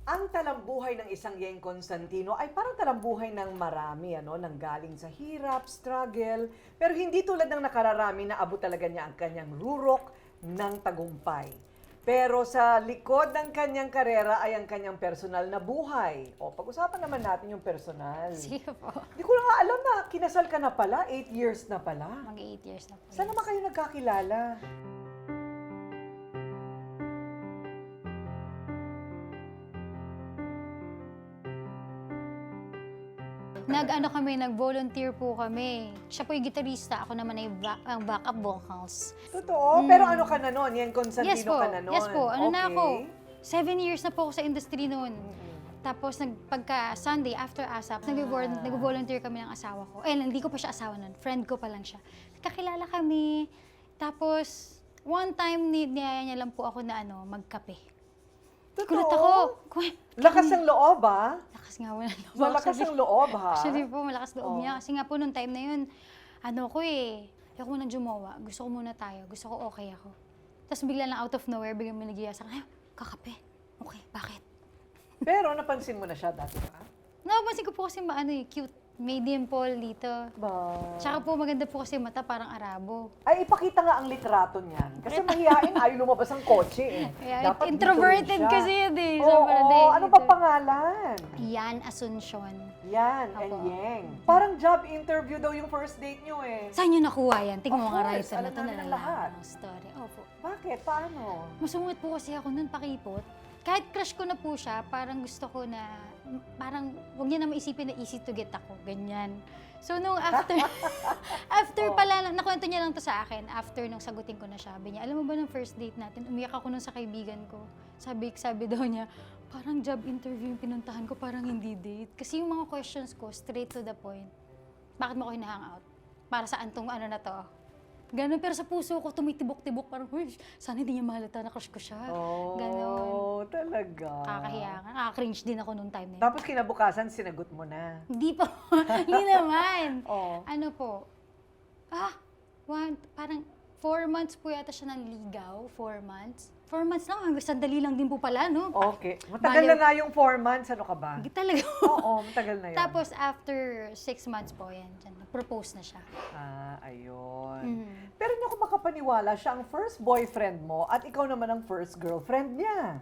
Ang talambuhay ng isang Yeng Constantino ay parang talambuhay ng marami, nang galing sa hirap, struggle, pero hindi tulad ng nakararami na abot talaga niya ang kanyang rurok ng tagumpay. Pero sa likod ng kanyang karera ay ang kanyang personal na buhay. O, pag-usapan naman natin yung personal. Sige po. Hindi ko na nga alam na kinasal ka na pala, 8 years na pala. Mag 8 years na po. Saan naman kayo nagkakilala? Nag-volunteer po kami. Siya po yung gitarista, ako naman ay ang backup vocals. Totoo? Pero ano ka na nun? Yeng Constantino Yes po, ka na nun? yes po. Ano na Okay. ako? 7 years na po ako sa industry noon. Tapos pagka Sunday, after ASAP, nag-volunteer kami ng asawa ko. Hindi ko pa siya asawa nun. Friend ko pa lang siya. Kakilala kami. Tapos, one time, niyaya niya lang po ako na magkape. Totoo? Gulat ako. Lakas ng loob, ha? Lakas nga wala loob. Malakas ang loob, ha? Actually po, malakas loob Oh. niya. Kasi nga po, nung time na yun, ayoko munang jumawa. Gusto ko muna tayo. Gusto ko okay ako. Tapos bigla lang out of nowhere, biglang may nagyaya sa akin, kakape. Okay, bakit? Pero napansin mo na siya dati, ha? Napansin ko po kasi cute. May dimple dito. Ba? Tsaka po maganda po kasi mata, parang Arabo. Ay, ipakita nga ang litrato niyan. Kasi mahihain, ayaw lumabas ang kotse, eh. Kaya Dapat introverted dito rin siya. kasi yun eh. Oo, Sobrang day. ano ba pangalan? Yan, Asuncion. Yan, and Apo. Yeng. Parang job interview daw yung first date nyo, eh. Saan nyo nakuha yan? Tingnan Of mo nga course, Raisa na alam ito, namin ang lahat. nalalaman ang story. Opo. Bakit? Paano? Masungit po kasi ako nun, pakipot. Kahit crush ko na po siya, parang gusto ko na, parang huwag niya naman isipin na easy to get ako, ganyan. So nung after pala, nakwento niya lang to sa akin, after nung sagutin ko na siya, sabi niya, alam mo ba nung first date natin, umiyak ako nun sa kaibigan ko. Sabi daw niya, parang job interview yung pinuntahan ko, parang hindi date. Kasi yung mga questions ko, straight to the point. Bakit mo ako hina-hangout? Para saan tong na to? Ganun, pero sa puso ko, tumitibok-tibok, parang, sana hindi niya mahalata na crush ko siya. Ganun. Talaga. Kakahiya nga. Nakaka-cringe din ako nung time na yun. Tapos kinabukasan, sinagot mo na. Hindi po. Hindi naman. Oh. Ano po? Parang 4 months po yata siya ng ligaw. 4 months. 4 months lang. Hanggang sandali lang din po pala, no? Okay. Matagal na Bale- nga yung 4 months. Ano ka ba? Hindi talaga. Oo, matagal na yun. Tapos after 6 months po, yan. Propose na siya. Ayun. Mhm. Pero hindi ako makapaniwala, siya ang first boyfriend mo at ikaw naman ang first girlfriend niya.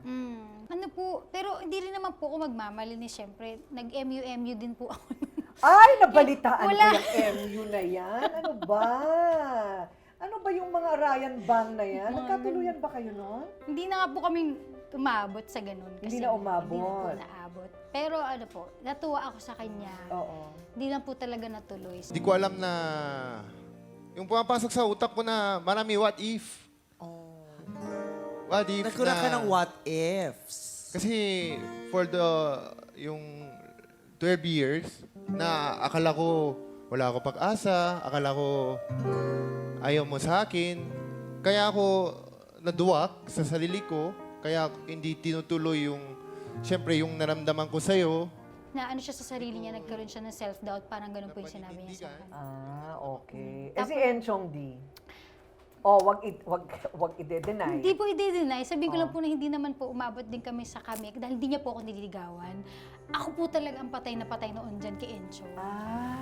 Ano po, pero hindi rin naman po ako magmamalinis. Siyempre, nag-MU din po ako. Ay, nabalitaan Wala. ko yung MU na yan. Ano ba? Ano ba yung mga Ryan Bang na yan? Nagkatuluyan ba kayo noon? Hindi na nga po kami umabot sa ganun. Hindi na umabot. Hindi na po naabot. Pero ano po, natuwa ako sa kanya. Oo. Hindi lang po talaga natuloy. Hindi ko alam na yung pumapasok sa utak ko na marami what if. What if Nagkulang ka ng what ifs. Kasi for yung 12 years na akala ko wala ako pag-asa, akala ko ayaw mo sa akin. Kaya ako naduwak sa sarili ko, kaya hindi tinutuloy siyempre yung naramdaman ko sa'yo. Na ano siya sa sarili niya, nagkaroon siya ng self-doubt, parang ganun po yung sinabi niya sa akin. Okay. Si Enchong D. Wag ide-deny. Hindi po i-deny. Sabihin ko lang po na hindi naman po umabot din kami sa kami dahil hindi niya po ako nililigawan. Ako po talaga ang patay na patay noon dyan kay Encho.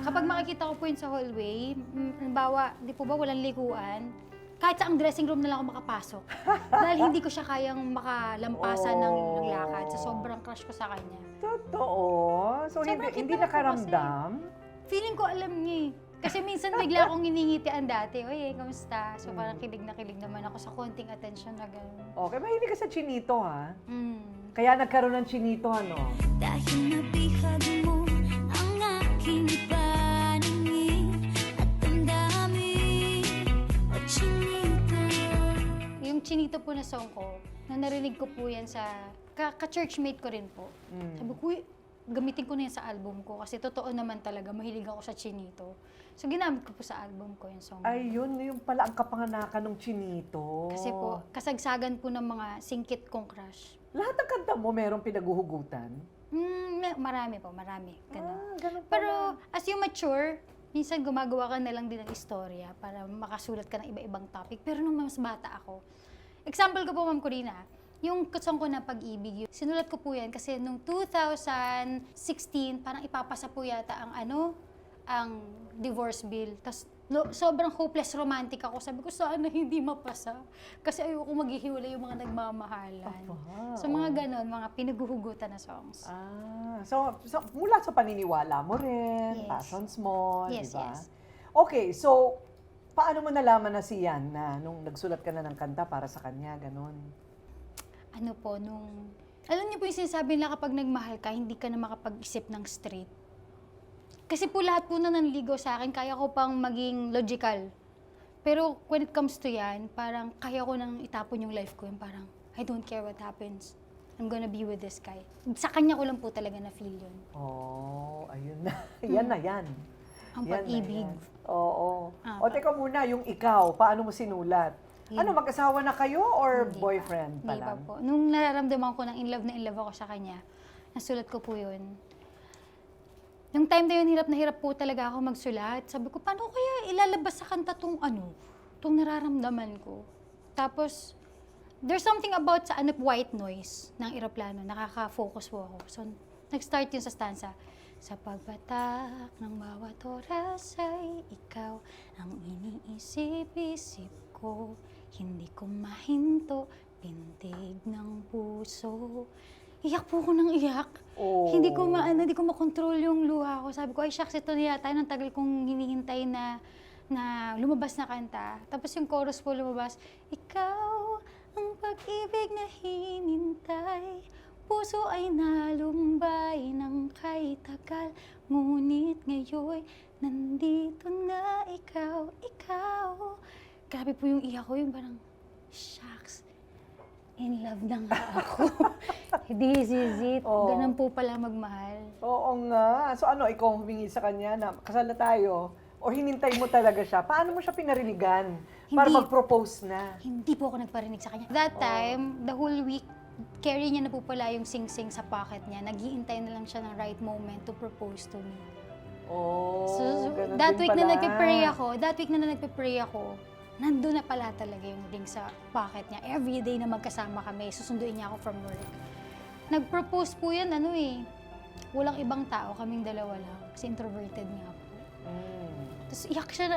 Kapag makikita ko po yun sa hallway, halimbawa, di po ba walang likuan, kahit sa ang dressing room na lang ako makapasok. Dahil hindi ko siya kayang makalampasan ng lakad. So, sobrang crush ko sa kanya. Totoo? So, Sobrang hindi cute naman po nakaramdam? Feeling ko alam niya eh. Kasi minsan bigla akong hinihitian dati. Oy, kamusta? So, parang kilig na kilig naman ako sa konting attention na gano'n. Okay, mahilig ka sa chinito, ha? Mm. Kaya nagkaroon ng chinito, ano? Dahil nabihag mo ang aking paningin at damdamin at chinito. Yung chinito po na song ko, na narinig ko po yan sa ka-churchmate ko rin po. Sabi ko, "Uy, gamitin ko na yan sa album ko kasi totoo naman talaga, mahilig ako sa chinito." So, ginamit ko po sa album ko yung song. Ayun, yung pala ang kapanganakan ng chinito. Kasi po, kasagsagan po ng mga singkit kong crush. Lahat ng kanta mo merong pinaguhugutan? Marami po, marami. Ganun. Ganun pala. Pero as you mature, minsan gumagawa ka na lang din ng istorya para makasulat ka ng iba-ibang topic. Pero nung mas bata ako, example ko po, Ma'am Corina, yung song ko na Pag-ibig, sinulat ko po yan kasi nung 2016, parang ipapasa po yata ang divorce bill. Tapos sobrang hopeless romantic ako. Sabi ko, sana hindi mapasa. Kasi ayoko maghihiwalay yung mga nagmamahalan. So mga ganon, mga pinaguhugutan na songs. So mula sa paniniwala mo rin, Yes. passions mo, Yes, di ba? yes. Okay, so paano mo nalaman na si Yan na nung nagsulat ka na ng kanta para sa kanya, ganon? Ano po, alam niyo po yung sinasabi nila kapag nagmahal ka, hindi ka na makapag-isip ng straight. Kasi po lahat po na nanligaw sa akin, kaya ko pang maging logical. Pero when it comes to yan, parang kaya ko nang itapon yung life ko. Yung parang, I don't care what happens. I'm gonna be with this guy. Sa kanya ko lang po talaga na-feel yun. Oh, ayun na. Yan na yan. Ang Yan na pag-ibig. yan. Oo. Ah, O teka muna, yung ikaw, paano mo sinulat? Ano, mag-asawa na kayo or Hindi boyfriend pa Hindi pa lang? po. Nung nararamdaman ko ng in love ako sa kanya, nasulat ko po yun. Yung time na yun, hirap na hirap po talaga ako magsulat. Sabi ko, paano kaya ilalabas sa kanta tong nararamdaman ko? Tapos, there's something about sa white noise ng eroplano. Nakaka-focus po ako. So, nag-start yun sa stanza. Sa pagbatak ng bawat oras ay ikaw ang iniisip-isip ko. Hindi ko mahinto, pintig ng puso. Iyak po ako ng iyak. Oh. Hindi ko makontrol yung luha ko. Sabi ko, ay shucks, ito na yata. Nang tagal kong hinihintay na lumabas na kanta. Tapos yung chorus po lumabas, ikaw ang pag-ibig na hinintay. Puso ay nalumbay ng kay tagal. Ngunit ngayon, nandito na ikaw. Grabe po yung iyak ko. Yung parang, shucks. In love na nga ako. This is it. Oh. Ganun po pala magmahal. Oo nga. So ano, ikaw humingi sa kanya na kasal na tayo? O hinintay mo talaga siya? Paano mo siya pinarinigan? Para Hindi. mag-propose na? Hindi po ako nagparinig sa kanya. That time, the whole week, carry niya na po pala yung sing-sing sa pocket niya. Nag-iintay na lang siya ng right moment to propose to me. Oh, So, ganun that din week na pala. nagpe-pray ako, nandun na pala talaga yung ring sa pocket niya. Every day na magkasama kami, susunduin niya ako from work. Nag-propose po yan, walang ibang tao, kaming dalawa lang. Kasi introverted nga po. Tapos iyak siya,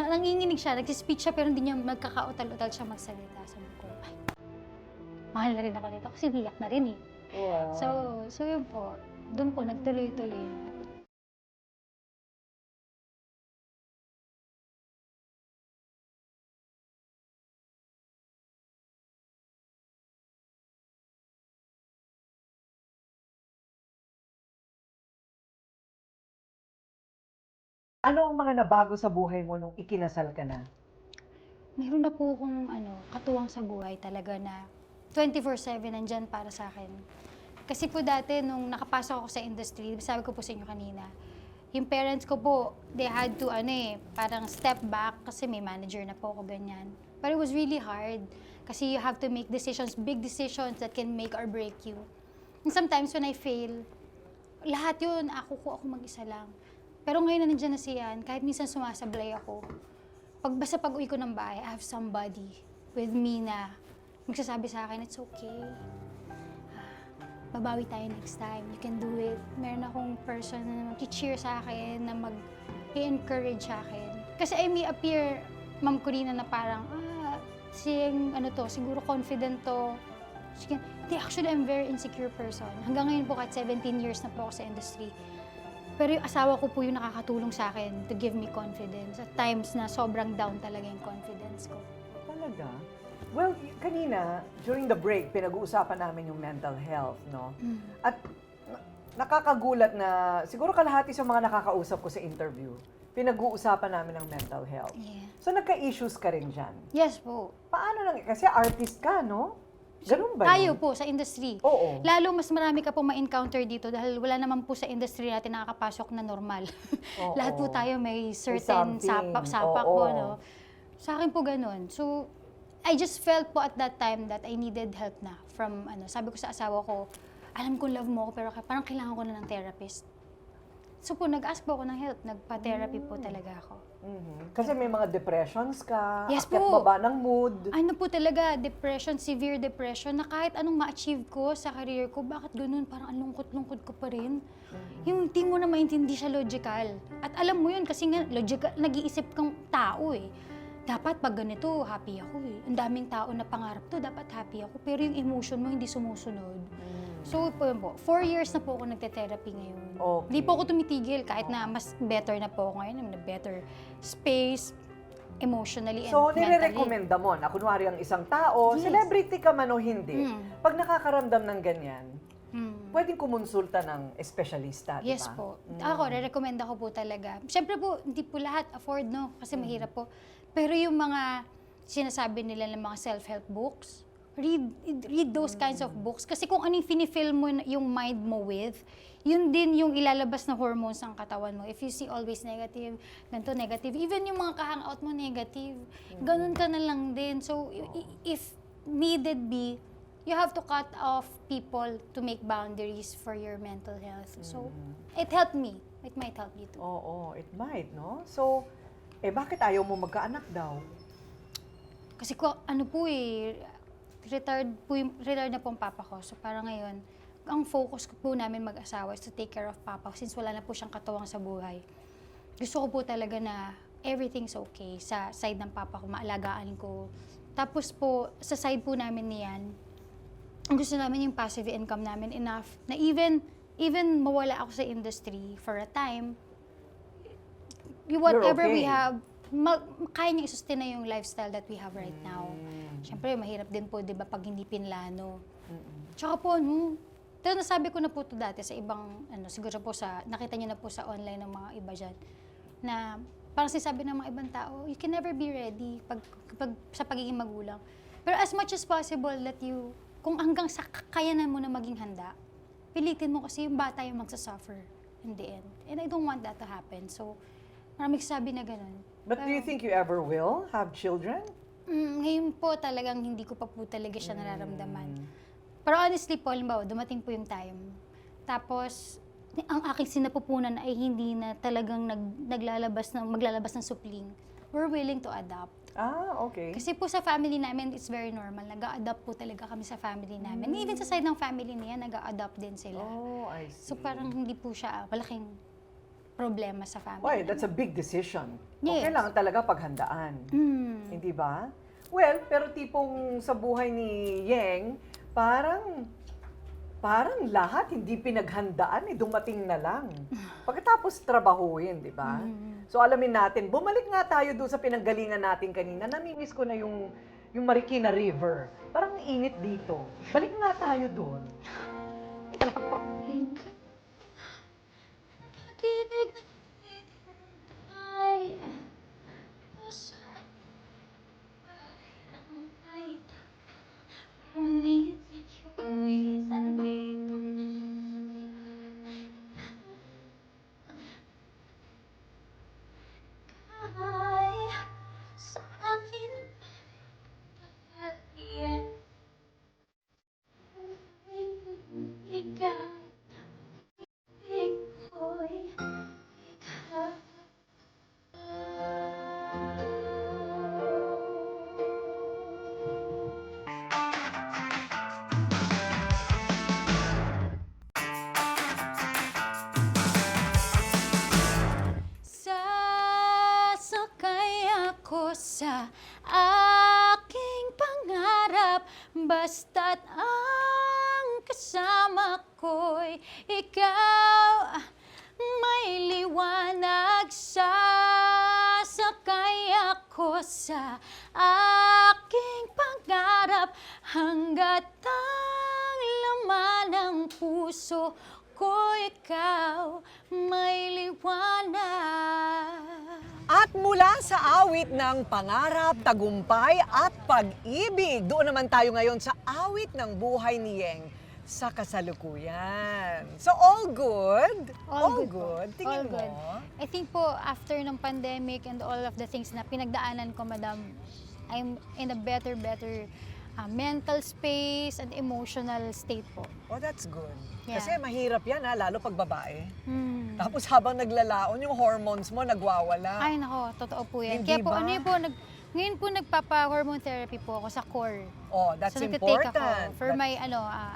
nanginginig siya, nag-speech siya, pero hindi niya magkakautal-utal siya magsalita. Sabi ko, ay, mahal na rin ako dito kasi iyak na rin eh. Wow. So yun po, doon po, nagtuloy-tuloy. Ano ang mga nabago sa buhay mo nung ikinasal ka na? Meron na po akong katuwang sa buhay talaga na 24/7 nandyan para sa akin. Kasi po dati, nung nakapasok ako sa industry, sabi ko po sa inyo kanina, yung parents ko po, they had to parang step back kasi may manager na po ako ganyan. But it was really hard kasi you have to make decisions, big decisions that can make or break you. And sometimes when I fail, lahat yun, ako mag-isa lang. Pero ngayon na nandiyan na siyan, kahit minsan sumasablay ako, basta pag-uwi ko ng bahay, I have somebody with me na magsasabi sa akin, it's okay. Babawi tayo next time. You can do it. Meron akong person na mag-cheer sa akin, na mag-encourage sa akin. Kasi I may appear, Ma'am Corina, na parang, siguro confident to. Hindi, actually, I'm very insecure person. Hanggang ngayon po, kahit 17 years na po ako sa industry. Pero yung asawa ko po yung nakakatulong sa akin to give me confidence. At times na sobrang down talaga yung confidence ko. Talaga? Well, kanina, during the break, pinag-uusapan namin yung mental health, no? At nakakagulat na, siguro kalahati sa mga nakakausap ko sa interview, pinag-uusapan namin ang mental health. Yeah. So, nagka-issues ka rin dyan. Yes po. Paano lang? Kasi artist ka, no? Ganun ba Tayo yun? po sa industry. Oo. Lalo mas marami ka pong ma-encounter dito dahil wala naman po sa industry natin nakakapasok na normal. Oo. Lahat po tayo may certain something. sapak Oo. po, no? Sa akin po ganun. So, I just felt po at that time that I needed help na from, sabi ko sa asawa ko, alam ko love mo ako pero parang kailangan ko na ng therapist. So po, nag-ask po ako ng help. Nagpa-therapy po talaga ako. Kasi may mga depressions ka, Yes akyat po. baba ng mood. Ano po talaga, depression, severe depression, na kahit anong ma-achieve ko sa career ko, bakit ganun? Parang ang lungkot-lungkot ko pa rin. Yung di mo na maintindihan siya logical. At alam mo yun, kasi nga, logical, nag-iisip kang tao eh. Dapat pag ganito, happy ako eh. Ang daming tao na pangarap to, dapat happy ako. Pero yung emotion mo hindi sumusunod. So, po yun po, 4 years na po ako nagte-therapy ngayon. Okay. Hindi po ako tumitigil kahit na mas better na po ako ngayon. I'm in a better space, emotionally and So, mentally. nire-recommenda mo na kunwari ang isang tao, Yes. celebrity ka man o hindi, Mm. pag nakakaramdam ng ganyan, Hmm. pwedeng kumonsulta ng espesyalista, di ba? Yes po. Ako, re-recommenda ko po talaga. Siyempre po, hindi po lahat afford, no? Kasi mahirap po. Pero yung mga sinasabi nila ng mga self-help books, read those kinds of books. Kasi kung ano yung fini-fill mo yung mind mo with, yun din yung ilalabas na hormones ng katawan mo. If you see always negative, ganito negative, even yung mga kahangout mo negative, ganun ka na lang din. So, if needed be, you have to cut off people to make boundaries for your mental health. So, it helped me. It might help you too. Oo, it might, no? So, bakit ayaw mo magkaanak daw? Kasi retired na po ang papa ko. So, parang ngayon, ang focus ko po namin mag-asawa is to take care of papa since wala na po siyang katuwang sa buhay. Gusto ko po talaga na everything's okay sa side ng papa ko, maalagaan ko. Tapos po, sa side po namin niyan, ang gusto namin yung passive income namin enough na even mawala ako sa industry for a time, whatever we okay. have, kaya niya i-sustain na yung lifestyle that we have right now. Siyempre, mahirap din po, di ba, pag hindi pinlano. Tsaka po, pero nasabi ko na po ito dati sa ibang, siguro po nakita niyo na po sa online ng mga iba dyan, na parang sinasabi ng mga ibang tao, you can never be ready sa pagiging magulang. Pero as much as possible that kung hanggang sa kakayanan mo na maging handa, pilitin mo kasi yung bata yung magsasuffer in the end. And I don't want that to happen. So, maraming sabi na ganun. But do you think you ever will have children? Ngayon po talagang hindi ko pa po talaga siya nararamdaman. Pero honestly po, halimbawa, dumating po yung time. Tapos, ang aking sinapupunan ay hindi na talagang maglalabas ng supling. We're willing to adopt. Ah, okay. Kasi po sa family namin, it's very normal. Nag-a-adopt po talaga kami sa family namin. Even sa side ng family niya, nag-a-adopt din sila. Oh, I see. So parang hindi po siya malaking problema sa family. Why, that's a big decision. Yes. Kailangan talaga paghandaan. Hindi ba? Well, pero tipong sa buhay ni Yeng, parang lahat hindi pinaghandaan, dumating na lang. Pagkatapos trabahuin, di ba? So alamin natin, bumalik nga tayo doon sa pinanggalingan natin kanina. Namimiss ko na yung Marikina River. Parang init dito. Balik nga tayo doon. Sasakay ako sa aking pangarap, basta't ang kasama ko'y ikaw. May liwanag, sasakay ako sa aking pangarap hanggat ang laman ng puso ko ikaw may liwanag. At mula sa awit ng pangarap, tagumpay at pag-ibig, doon naman tayo ngayon sa awit ng buhay ni Yeng sa kasalukuyan. So all good? All good po. Tingin All mo? good. I think po, after ng pandemic and all of the things na pinagdaanan ko, madam, I'm in a better mental space and emotional state po. Oh, that's good. Yeah. Kasi mahirap yan lalo pag babae. Hmm. Tapos habang naglalaon, yung hormones mo nagwawala. Ay, nako, totoo po yan. Hindi Kaya po, ba? ngayon po nagpapa-hormone therapy po ako sa core. Oh, that's So, nagtitake important. ako for my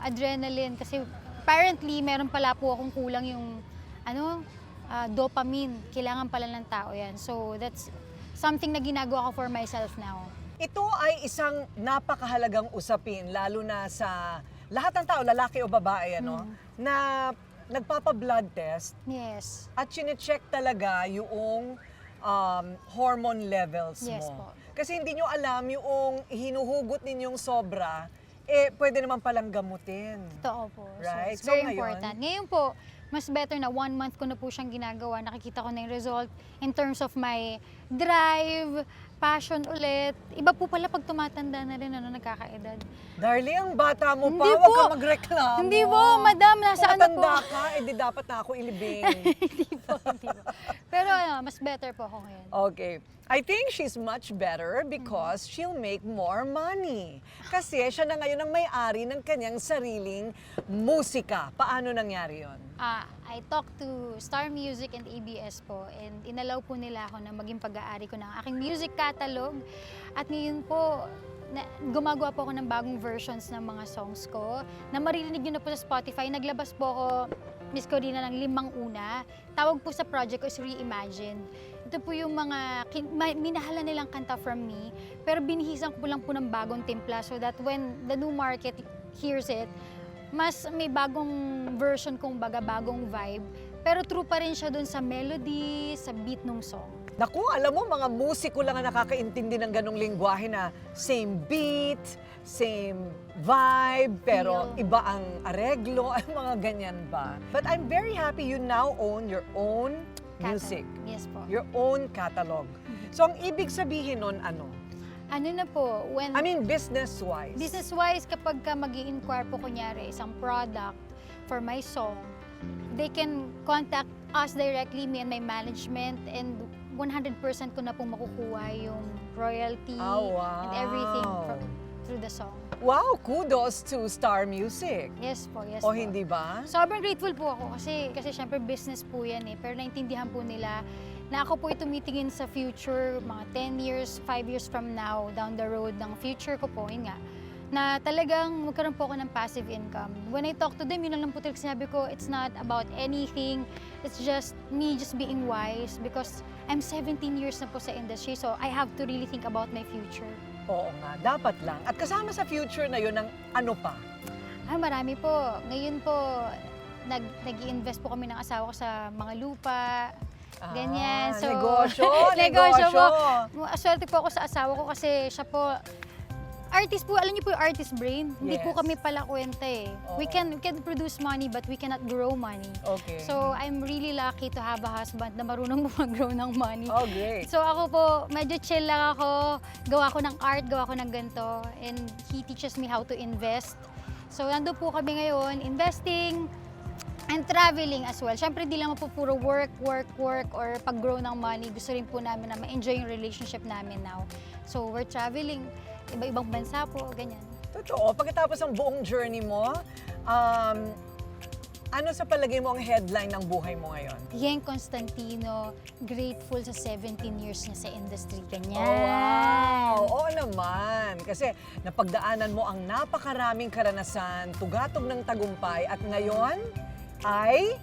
adrenaline kasi apparently meron pala po akong kulang yung dopamine. Kailangan pala ng tao yan. So that's something na ginagawa ko for myself now. Ito ay isang napakahalagang usapin, lalo na sa lahat ng tao, lalaki o babae, na nagpapa-blood test Yes. at chine-check talaga yung hormone levels mo. Yes po. Kasi hindi nyo alam yung hinuhugot ninyong sobra, pwede naman palang gamutin. Totoo po. Right. So, it's So, very ngayon? important. Ngayon po, mas better na 1 month ko na po siyang ginagawa. Nakikita ko na yung result in terms of my drive, passion ulit. Iba po pala pag tumatanda na rin, nagkakaedad. Darling, ang bata mo pa, Hindi huwag po. ka magreklamo. Hindi po, madam, nasa Kung ano po. matanda ka, di dapat na ako ilibing. Hindi po. Pero mas better po ako ngayon. Okay. I think she's much better because she'll make more money. Kasi siya na ngayon ang may-ari ng kanyang sariling musika. Paano nangyari yon? I talked to Star Music and ABS po and inalaw po nila ako na maging pag-aari ko ng aking music catalog. At ngayon po, gumagawa po ako ng bagong versions ng mga songs ko na maririnig nyo na po sa Spotify. Naglabas po ako, Miss Corina, ng 5 una. Tawag po sa project ko is Reimagined. Ito po yung mga minahala nilang kanta from me, pero binihisan ko po lang po ng bagong timpla so that when the new market hears it, mas may bagong version, kung baga, bagong vibe. Pero true pa rin siya dun sa melody, sa beat ng song. Naku, alam mo, mga musiko lang ang nakakaintindi ng ganong lingwahe na same beat, same vibe, pero Feel. iba ang areglo, ang mga ganyan ba. But I'm very happy you now own your own music, Yes po. your own catalog. So ang ibig sabihin nun, ano? Ano na po, when... I mean, business-wise. Business-wise, kapag ka mag-i-inquire po kunyari isang product for my song, they can contact us directly, me and my management, and 100% ko na pong makukuha yung royalty Oh, wow. and everything through the song. Wow, kudos to Star Music. Yes po, yes O po. hindi ba? Sobrang grateful po ako kasi syempre business po yan eh. Pero naintindihan po nila na ako po tumitingin sa future, mga 10 years, 5 years from now, down the road ng future ko po, yun nga, na talagang magkaroon po ako ng passive income. When I talk to them, yun lang po talaga sinabi ko, it's not about anything, it's just me just being wise because I'm 17 years na po sa industry, so I have to really think about my future. Oo nga, dapat lang. At kasama sa future na yun ng ano pa? Marami po. Ngayon po, nag-i-invest po kami ng asawa ko sa mga lupa, ganyan. So, negosyo, negosyo negosyo. po. Swerte po ako sa asawa ko kasi siya po, artist po, alam niyo po yung artist brain. Hindi po Yes. kami pala kwenta eh. We can produce money but we cannot grow money. Okay. So, I'm really lucky to have a husband na marunong mag-grow ng money. Oh, great. So ako po, medyo chill lang ako. Gawa ko ng art, gawa ko ng ganito. And he teaches me how to invest. So nandun po kami ngayon, investing and traveling as well. Siyempre, di lang po puro work, or pag-grow ng money. Gusto rin po namin na ma-enjoy yung relationship namin now. So we're traveling, iba-ibang bansa po, ganyan. Totoo. Pagkatapos ng buong journey mo, ano sa palagay mo ang headline ng buhay mo ngayon? Yeng Constantino, grateful sa 17 years niya sa industry. Ganyan. Oh, wow! Oo naman. Kasi napagdaanan mo ang napakaraming karanasan, tugatog ng tagumpay, at ngayon ay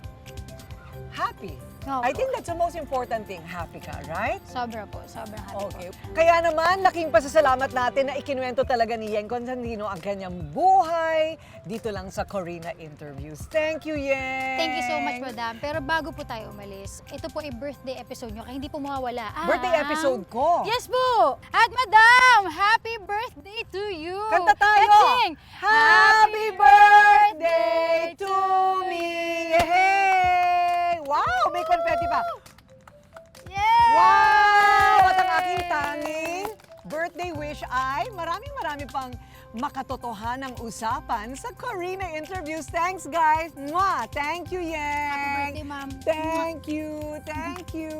happy. Opo. I think that's the most important thing. Happy ka, right? Sobra po, sobrang happy Okay. po. Kaya naman, laking pasasalamat natin na ikinuwento talaga ni Yeng Constantino ang kanyang buhay dito lang sa Corina Interviews. Thank you, Yeng! Thank you so much, madam. Pero bago po tayo umalis, ito po ay birthday episode nyo, kaya hindi po mawawala. Birthday episode ko. Yes po! At madam, happy birthday to you! Kanta tayo! Let's sing! Happy birthday to me! Hey! Wow! May confetti pa. Yay! Wow! At ang aking tanging birthday wish ay maraming pang makatotohanang usapan sa Corina Interviews. Thanks, guys! Mwah! Thank you, Yeng! Happy birthday, ma'am. Thank you! Thank you!